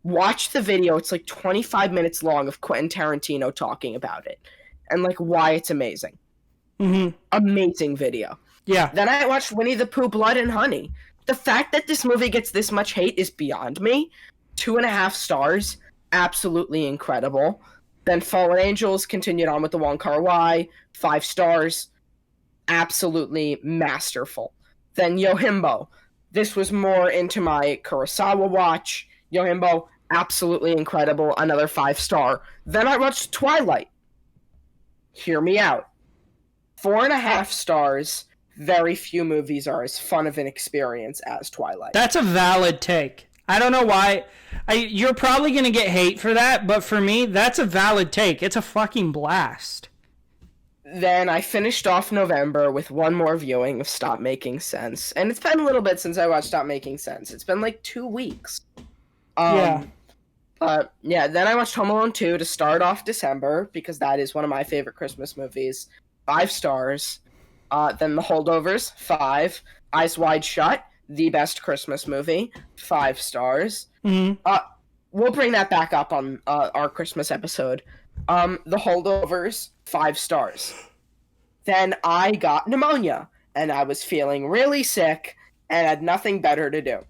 watch the video. It's like 25 minutes long of Quentin Tarantino talking about it and like why it's amazing. Amazing video. Yeah. Then I watched Winnie the Pooh, Blood and Honey. The fact that this movie gets this much hate is beyond me. 2.5 stars. Absolutely incredible. Then Fallen Angels continued on with the Wong Kar-wai. 5 stars. Absolutely masterful. Then Yojimbo. This was more into my Kurosawa watch. Yojimbo, absolutely incredible. Another 5 star. Then I watched Twilight. Hear me out. 4.5 stars. Very few movies are as fun of an experience as Twilight. That's a valid take. I don't know why. You're probably going to get hate for that, but for me, that's a valid take. It's a fucking blast. Then I finished off November with one more viewing of Stop Making Sense. And it's been a little bit since I watched Stop Making Sense. It's been like 2 weeks. Then I watched Home Alone 2 to start off December, because that is one of my favorite Christmas movies. 5 stars. Then The Holdovers, 5. Eyes Wide Shut, the best Christmas movie, 5 stars. We'll bring that back up on our Christmas episode. The Holdovers, 5 stars. Then I got pneumonia, and I was feeling really sick, and had nothing better to do.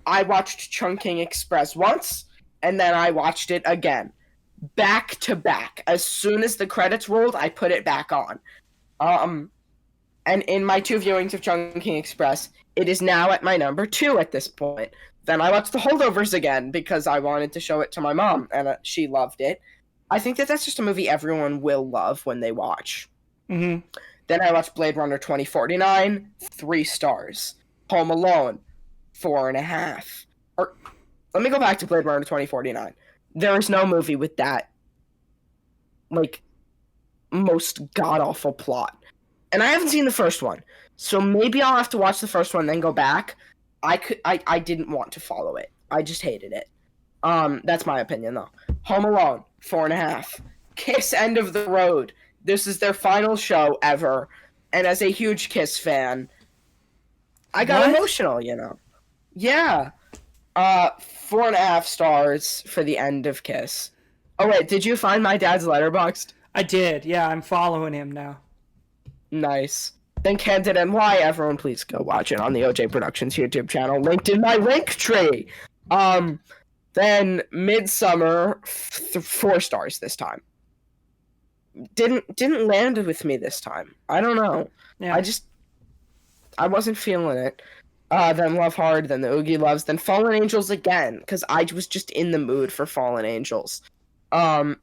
I watched Chungking Express once, and then I watched it again. Back to back. As soon as the credits rolled, I put it back on. And in my 2 viewings of Chungking Express, it is now at my number 2 at this point. Then I watched The Holdovers again because I wanted to show it to my mom, and she loved it. I think that's just a movie everyone will love when they watch. Mm-hmm. Then I watched Blade Runner 2049, 3 stars. Home Alone, 4.5. Or let me go back to Blade Runner 2049. There is no movie with that, like, most god-awful plot. And I haven't seen the first one, so maybe I'll have to watch the first one, then go back. I didn't want to follow it. I just hated it. That's my opinion, though. Home Alone, 4.5. Kiss End of the Road. This is their final show ever, and as a huge Kiss fan, I got emotional, you know. Yeah. 4.5 stars for the end of Kiss. Oh wait, did you find my dad's Letterboxd? I did. Yeah, I'm following him now. Nice. Then Candid NY, everyone please go watch it on the OJ Productions YouTube channel, linked in my link tree. Then Midsummer, 4 stars this time. Didn't land with me this time. I don't know. Yeah. I wasn't feeling it. Then Love Hard, then The Oogie Loves, then Fallen Angels again, because I was just in the mood for Fallen Angels. 5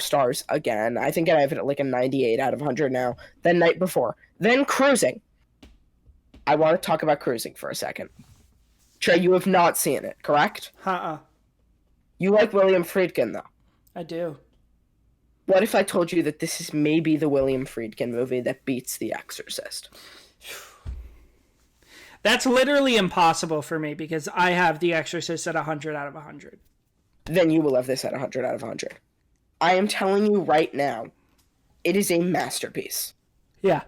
stars again. I think I have it at like a 98 out of 100 now. Then Night Before. Then Cruising. I want to talk about Cruising for a second. Trey, you have not seen it, correct? You like William Friedkin, though. I do. What if I told you that this is maybe the William Friedkin movie that beats The Exorcist? That's literally impossible for me because I have The Exorcist at 100 out of 100. Then you will have this at 100 out of 100. I am telling you right now, it is a masterpiece. Yeah.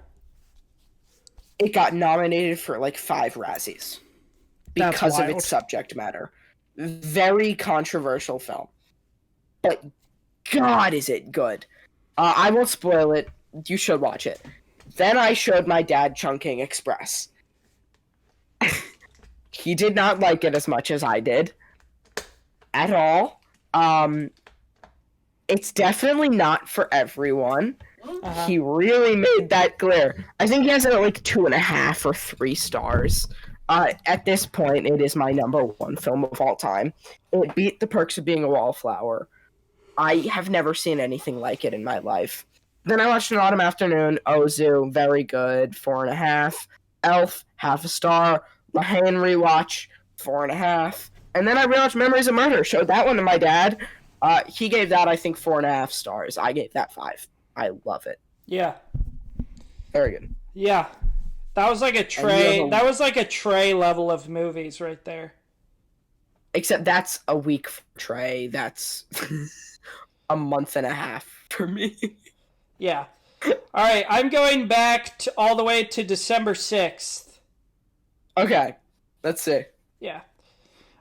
It got nominated for like 5 Razzies because of its subject matter. Very controversial film. But God, is it good. I won't spoil it. You should watch it. Then I showed my dad Chungking Express. He did not like it as much as I did. At all. It's definitely not for everyone. He really made that clear. I think he has it at like 2.5 or 3 stars. At this point, it is my number 1 film of all time. It beat The Perks of Being a Wallflower. I have never seen anything like it in my life. Then I watched An Autumn Afternoon, Ozu, very good, 4.5. Elf, 0.5 star. Lahane rewatch, 4.5. And then I rewatched Memories of Murder, showed that one to my dad. He gave that, I think, 4.5 stars. I gave that 5. I love it. Yeah. Very good. Yeah. That was like a Trey. That was like a Trey level of movies right there. Except that's a week for Trey. That's a month and a half for me. Yeah. All right. I'm going back to all the way to December 6th. Okay. Let's see. Yeah.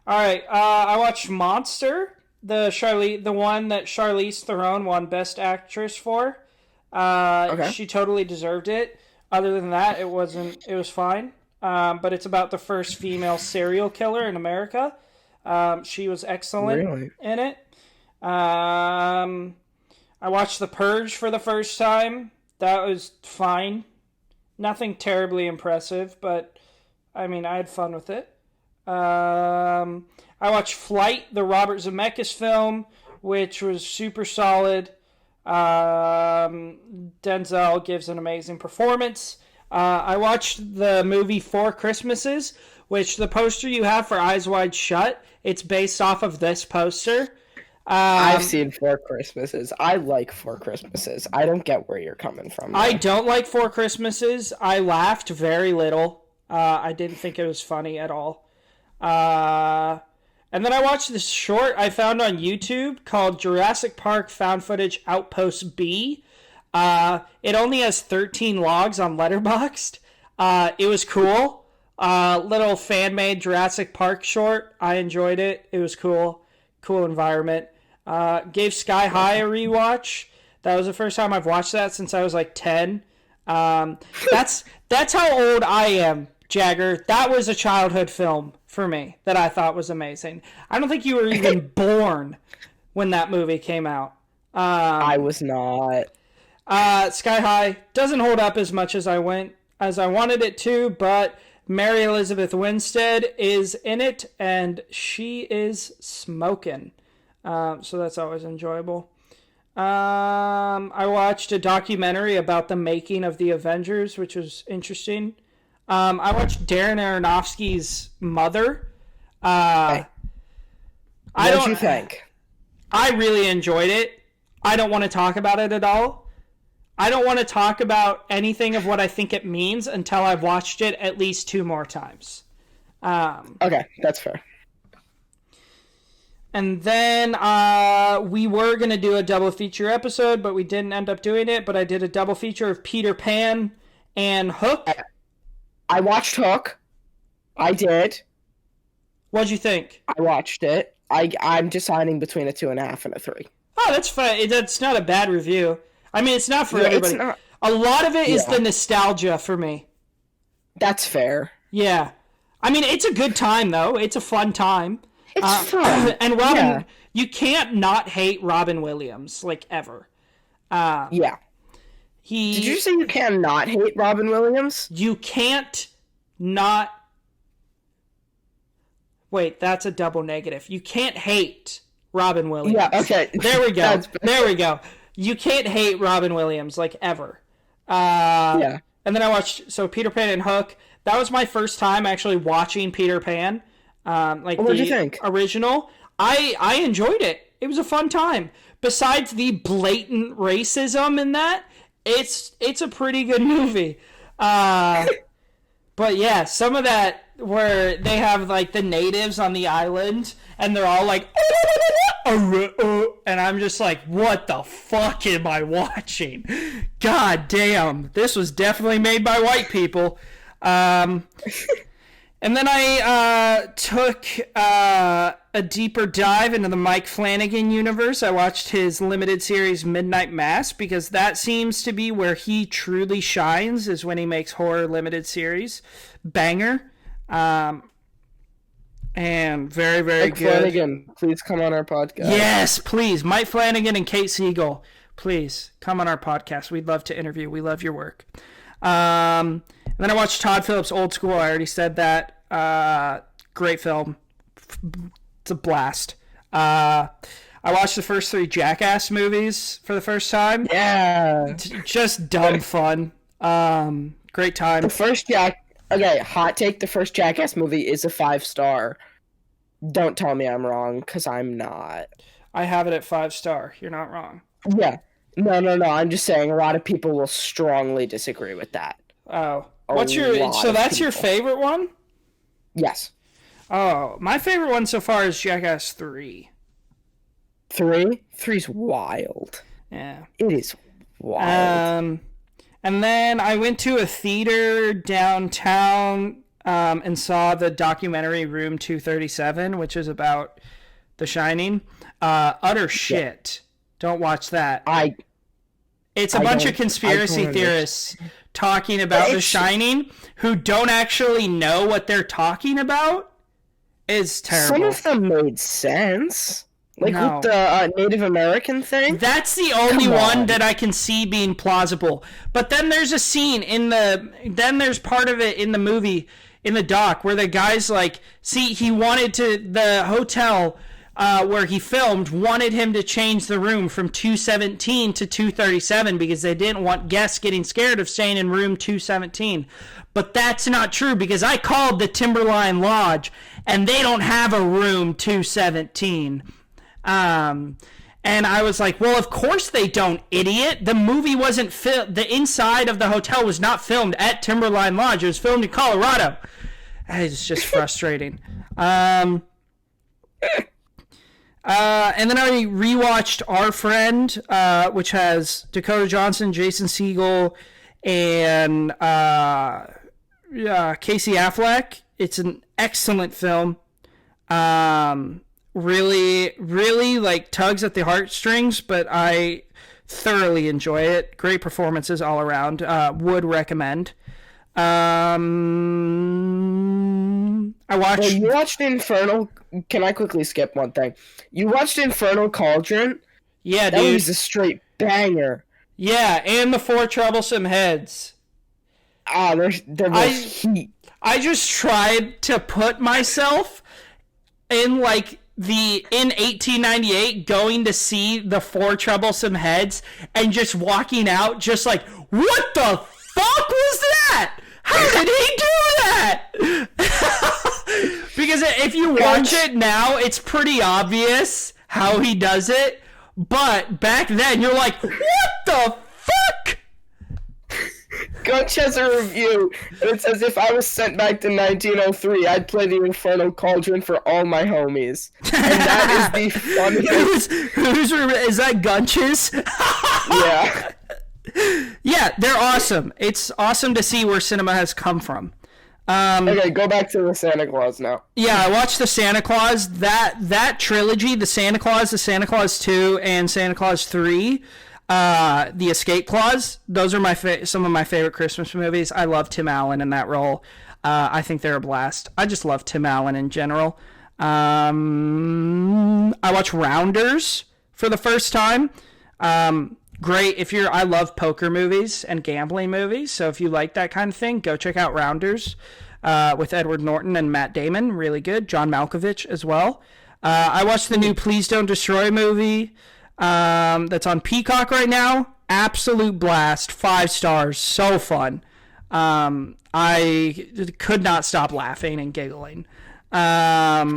All right. I watched Monster, the one that Charlize Theron won Best Actress for. Okay. She totally deserved it. Other than that, it was fine. But it's about the first female serial killer in America. She was excellent in it. I watched The Purge for the first time. That was fine. Nothing terribly impressive, but I mean, I had fun with it. I watched Flight, the Robert Zemeckis film, which was super solid. Denzel gives an amazing performance. I watched the movie Four Christmases, which the poster you have for Eyes Wide Shut, it's based off of this poster. I've seen Four Christmases. I like Four Christmases. I don't get where you're coming from. Though. I don't like Four Christmases. I laughed very little. I didn't think it was funny at all. And then I watched this short I found on YouTube called Jurassic Park Found Footage Outpost B. It only has 13 logs on Letterboxd. It was cool. Little fan-made Jurassic Park short. I enjoyed it. It was cool. Cool environment. Gave Sky High a rewatch. That was the first time I've watched that since I was like 10. That's how old I am, Jagger. That was a childhood film for me that I thought was amazing. I don't think you were even born when that movie came out. I was not. Sky High doesn't hold up as much as I wanted it to, but Mary Elizabeth Winstead is in it, and she is smoking. So that's always enjoyable. I watched a documentary about the making of the Avengers, which was interesting. I watched Darren Aronofsky's Mother. What did you think? I really enjoyed it. I don't want to talk about it at all. I don't want to talk about anything of what I think it means until I've watched it at least 2 more times. Okay, that's fair. And then we were going to do a double feature episode, but we didn't end up doing it. But I did a double feature of Peter Pan and Hook. I watched Hook. I did. What'd you think? I watched it. I'm deciding between a 2.5 and a 3. Oh, that's fine. That's not a bad review. I mean, it's not for everybody. Not, a lot of it is the nostalgia for me. That's fair. Yeah. I mean, it's a good time, though. It's a fun time. It's fun. And Robin, you can't not hate Robin Williams, like, ever. Yeah. Did you say you can't not hate Robin Williams? You can't not... Wait, that's a double negative. You can't hate Robin Williams. Yeah, okay. There we go. There we go. You can't hate Robin Williams, like, ever. Yeah. And then I watched, Peter Pan and Hook. That was my first time actually watching Peter Pan. What did you think? Original. I enjoyed it. It was a fun time. Besides the blatant racism in that, it's a pretty good movie. But yeah, some of that where they have like the natives on the island and they're all like, and I'm just like, what the fuck am I watching? God damn, this was definitely made by white people. And then I took a deeper dive into the Mike Flanagan universe. I watched his limited series Midnight Mass because that seems to be where he truly shines, is when he makes horror limited series. Banger. And very, very Mike good. Flanagan, please come on our podcast. Yes, please. Mike Flanagan and Kate Siegel, please come on our podcast. We'd love to interview. We love your work. And then I watched Todd Phillips' Old School. I already said that. Great film. It's a blast. I watched the first 3 Jackass movies for the first time. Yeah. Just dumb fun. Great time. Okay, hot take. The first Jackass movie is a 5-star. Don't tell me I'm wrong, because I'm not. I have it at 5-star. You're not wrong. Yeah. No. I'm just saying a lot of people will strongly disagree with that. Oh. That's your favorite one? Yes. Oh, my favorite one so far is Jackass 3. 3? 3's wild. Yeah. It is wild. And then I went to a theater downtown and saw the documentary Room 237, which is about The Shining. Utter shit. Don't watch that. It's a bunch of conspiracy theorists talking about The Shining who don't actually know what they're talking about. It's terrible. Some of them made sense. With the Native American thing? That's the only one that I can see being plausible. But then there's a scene then there's part of it in the movie, in the doc, where the guy's like, he wanted the hotel where he filmed wanted him to change the room from 217 to 237 because they didn't want guests getting scared of staying in room 217. But that's not true because I called the Timberline Lodge and they don't have a room 217. And I was like, well, of course they don't, idiot. The movie wasn't the inside of the hotel was not filmed at Timberline Lodge. It was filmed in Colorado. It's just frustrating. And then I rewatched Our Friend, which has Dakota Johnson, Jason Segel, and Casey Affleck. It's an excellent film. really, really like tugs at the heartstrings, but I thoroughly enjoy it. Great performances all around. Would recommend. I watched. Well, you watched Infernal. Can I quickly skip one thing? You watched Infernal Cauldron. Yeah, That dude. was a straight banger. Yeah, and the Four Troublesome Heads. Ah, there was heat. I just tried to put myself in like in 1898 going to see the Four Troublesome Heads and just walking out just like, what the fuck was that? How did he do that? Because if you watch it now, it's pretty obvious how he does it. But back then, you're like, what the fuck? Gunch has a review, and it says, if I was sent back to 1903, I'd play the Infernal Cauldron for all my homies. And that is the funniest. Is that Gunch's? Yeah. Yeah, they're awesome. It's awesome to see where cinema has come from. Okay, go back to the Santa Claus now. Yeah, I watched the Santa Claus. That trilogy, the Santa Claus 2, and Santa Claus 3, the Escape Clause, those are some of my favorite Christmas movies. I love Tim Allen in that role. I think they're a blast. I just love Tim Allen in general. I watched Rounders for the first time. Great I love poker movies and gambling movies, so if you like that kind of thing, go check out Rounders with Edward Norton and Matt Damon. Really good. John Malkovich as well. I watched the new Please Don't Destroy movie that's on Peacock right now. Absolute blast. 5 stars. So fun. I could not stop laughing and giggling. I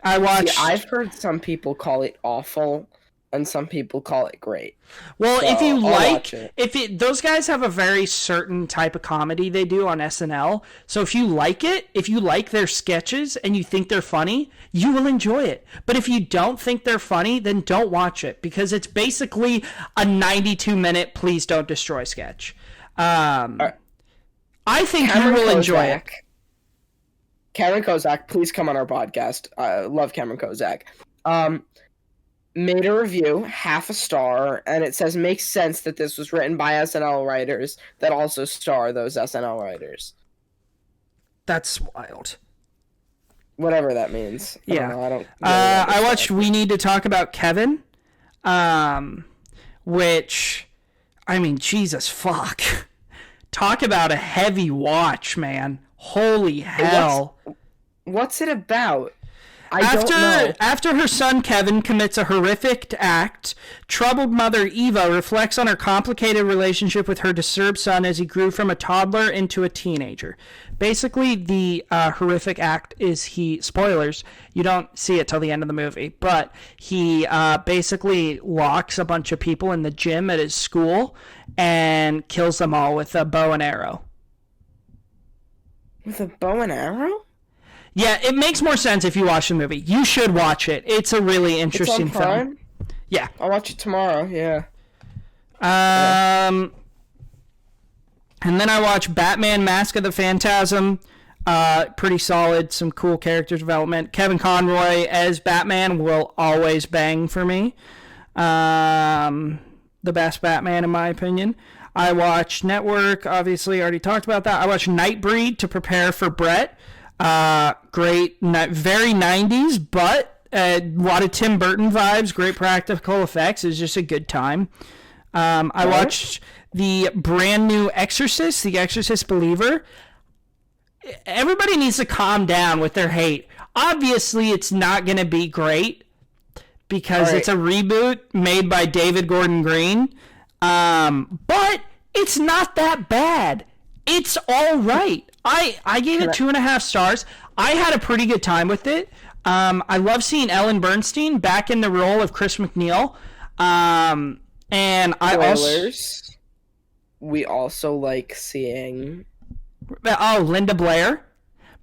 watched... See, I've heard some people call it awful, and some people call it great. Well, So, if you I'll like, watch it. those guys have a very certain type of comedy they do on SNL. So if you like it, if you like their sketches and you think they're funny, you will enjoy it. But if you don't think they're funny, then don't watch it, because it's basically a 92-minute Please Don't Destroy sketch. I think you will enjoy it. Cameron Kozak, please come on our podcast. I love Cameron Kozak. Made a review, 0.5 star, and it says, makes sense that this was written by SNL writers that also star those SNL writers. That's wild. Whatever that means. Yeah. I don't know. I don't really I understand. watched We Need to Talk About Kevin, which, I mean, Jesus fuck. Talk about a heavy watch, man. Holy hell. What's it about? I don't know. After her son Kevin commits a horrific act, troubled mother Eva reflects on her complicated relationship with her disturbed son as he grew from a toddler into a teenager. Basically, the horrific act is spoilers, you don't see it till the end of the movie, but he basically locks a bunch of people in the gym at his school and kills them all with a bow and arrow. With a bow and arrow? Yeah, it makes more sense if you watch the movie. You should watch it. It's a really interesting It's on Prime? film. Yeah. I'll watch it tomorrow, yeah. And then I watched Batman Mask of the Phantasm. Pretty solid. Some cool character development. Kevin Conroy as Batman will always bang for me. The best Batman in my opinion. I watched Network. Obviously, already talked about that. I watched Nightbreed to prepare for Brett. Great, very 90s, but a lot of Tim Burton vibes, great practical effects. It was just a good time. I watched the brand new Exorcist, The Exorcist Believer. Everybody needs to calm down with their hate. Obviously, it's not going to be great because it's a reboot made by David Gordon Green. But it's not that bad. It's all right. I gave it 2.5 stars. I had a pretty good time with it. I love seeing Ellen Bernstein back in the role of Chris McNeil. And I also... We also like seeing... Oh, Linda Blair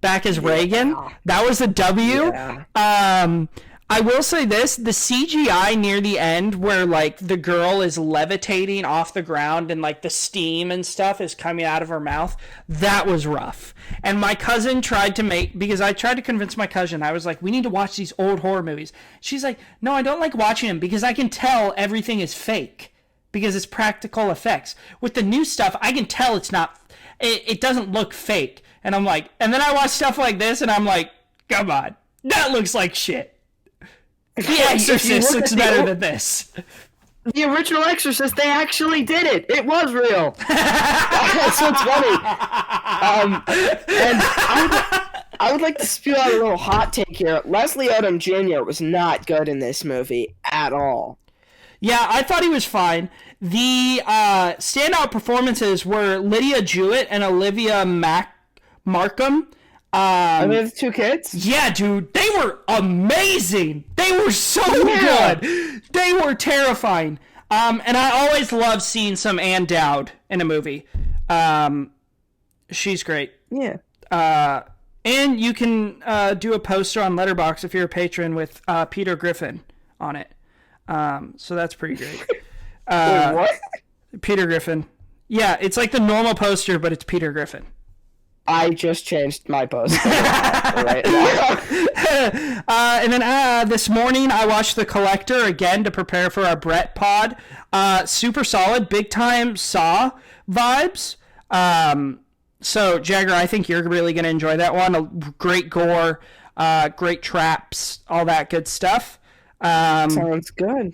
back as Reagan. That was a W. Yeah. I will say this, the CGI near the end where like the girl is levitating off the ground and like the steam and stuff is coming out of her mouth, that was rough. And my cousin tried to because I tried to convince my cousin, I was like, we need to watch these old horror movies. She's like, no, I don't like watching them because I can tell everything is fake because it's practical effects. With the new stuff, I can tell it's not, it doesn't look fake. And I'm like, and then I watch stuff like this and I'm like, come on, that looks like shit. The Exorcist looks better than this. The original Exorcist, they actually did it. It was real. That's what's funny. And I would like to spew out a little hot take here. Leslie Odom Jr. was not good in this movie at all. Yeah, I thought he was fine. The standout performances were Lydia Jewett and Olivia Markham. Are they the two kids? Yeah, dude, they were amazing. They were so good. They were terrifying. And I always love seeing some Ann Dowd in a movie. She's great. Yeah. And you can do a poster on Letterboxd if you're a patron with Peter Griffin on it. So that's pretty great. Wait, what? Peter Griffin. Yeah, it's like the normal poster, but it's Peter Griffin. I just changed my post right now. And then this morning I watched The Collector again to prepare for our Brett pod. Super solid, big time Saw vibes. So Jagger, I think you're really going to enjoy that one. Great gore, great traps, all that good stuff. Sounds good.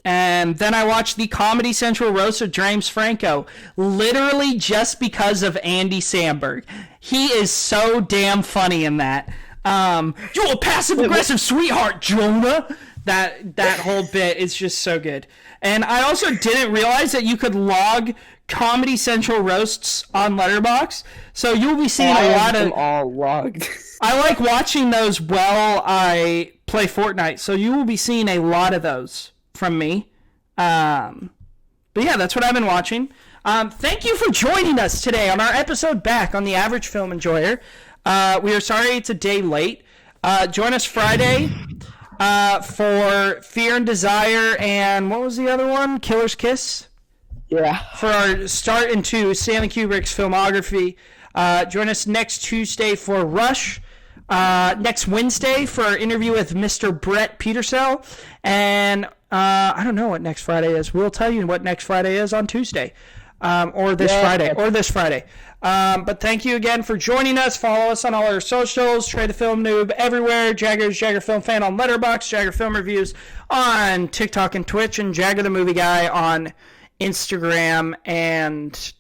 And then I watched the Comedy Central roast of James Franco, literally just because of Andy Samberg. He is so damn funny in that. You're a passive-aggressive sweetheart, Jonah. That whole bit is just so good. And I also didn't realize that you could log Comedy Central roasts on Letterboxd, so you'll be seeing a lot of them all logged. I like watching those while I play Fortnite, so you will be seeing a lot of those from me. But yeah, that's what I've been watching. Thank you for joining us today on our episode back on The Average Film Enjoyer. We are sorry it's a day late. Join us Friday for Fear and Desire and what was the other one? Killer's Kiss? Yeah. For our start into Stanley Kubrick's filmography. Join us next Tuesday for Rush. Next Wednesday for our interview with Mr. Brett Petersell. And I don't know what next Friday is. We'll tell you what next Friday is on Tuesday. Or this Friday. But thank you again for joining us. Follow us on all our socials. Trey the Film Noob everywhere. Jagger's Jagger Film Fan on Letterboxd. Jagger Film Reviews on TikTok and Twitch. And Jagger the Movie Guy on Instagram. And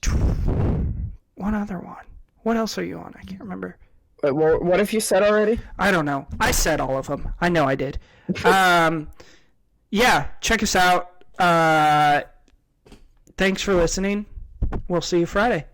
one other one. What else are you on? I can't remember. Wait, well, what if you said already? I don't know. I said all of them. I know I did. Yeah, check us out. Thanks for listening. We'll see you Friday.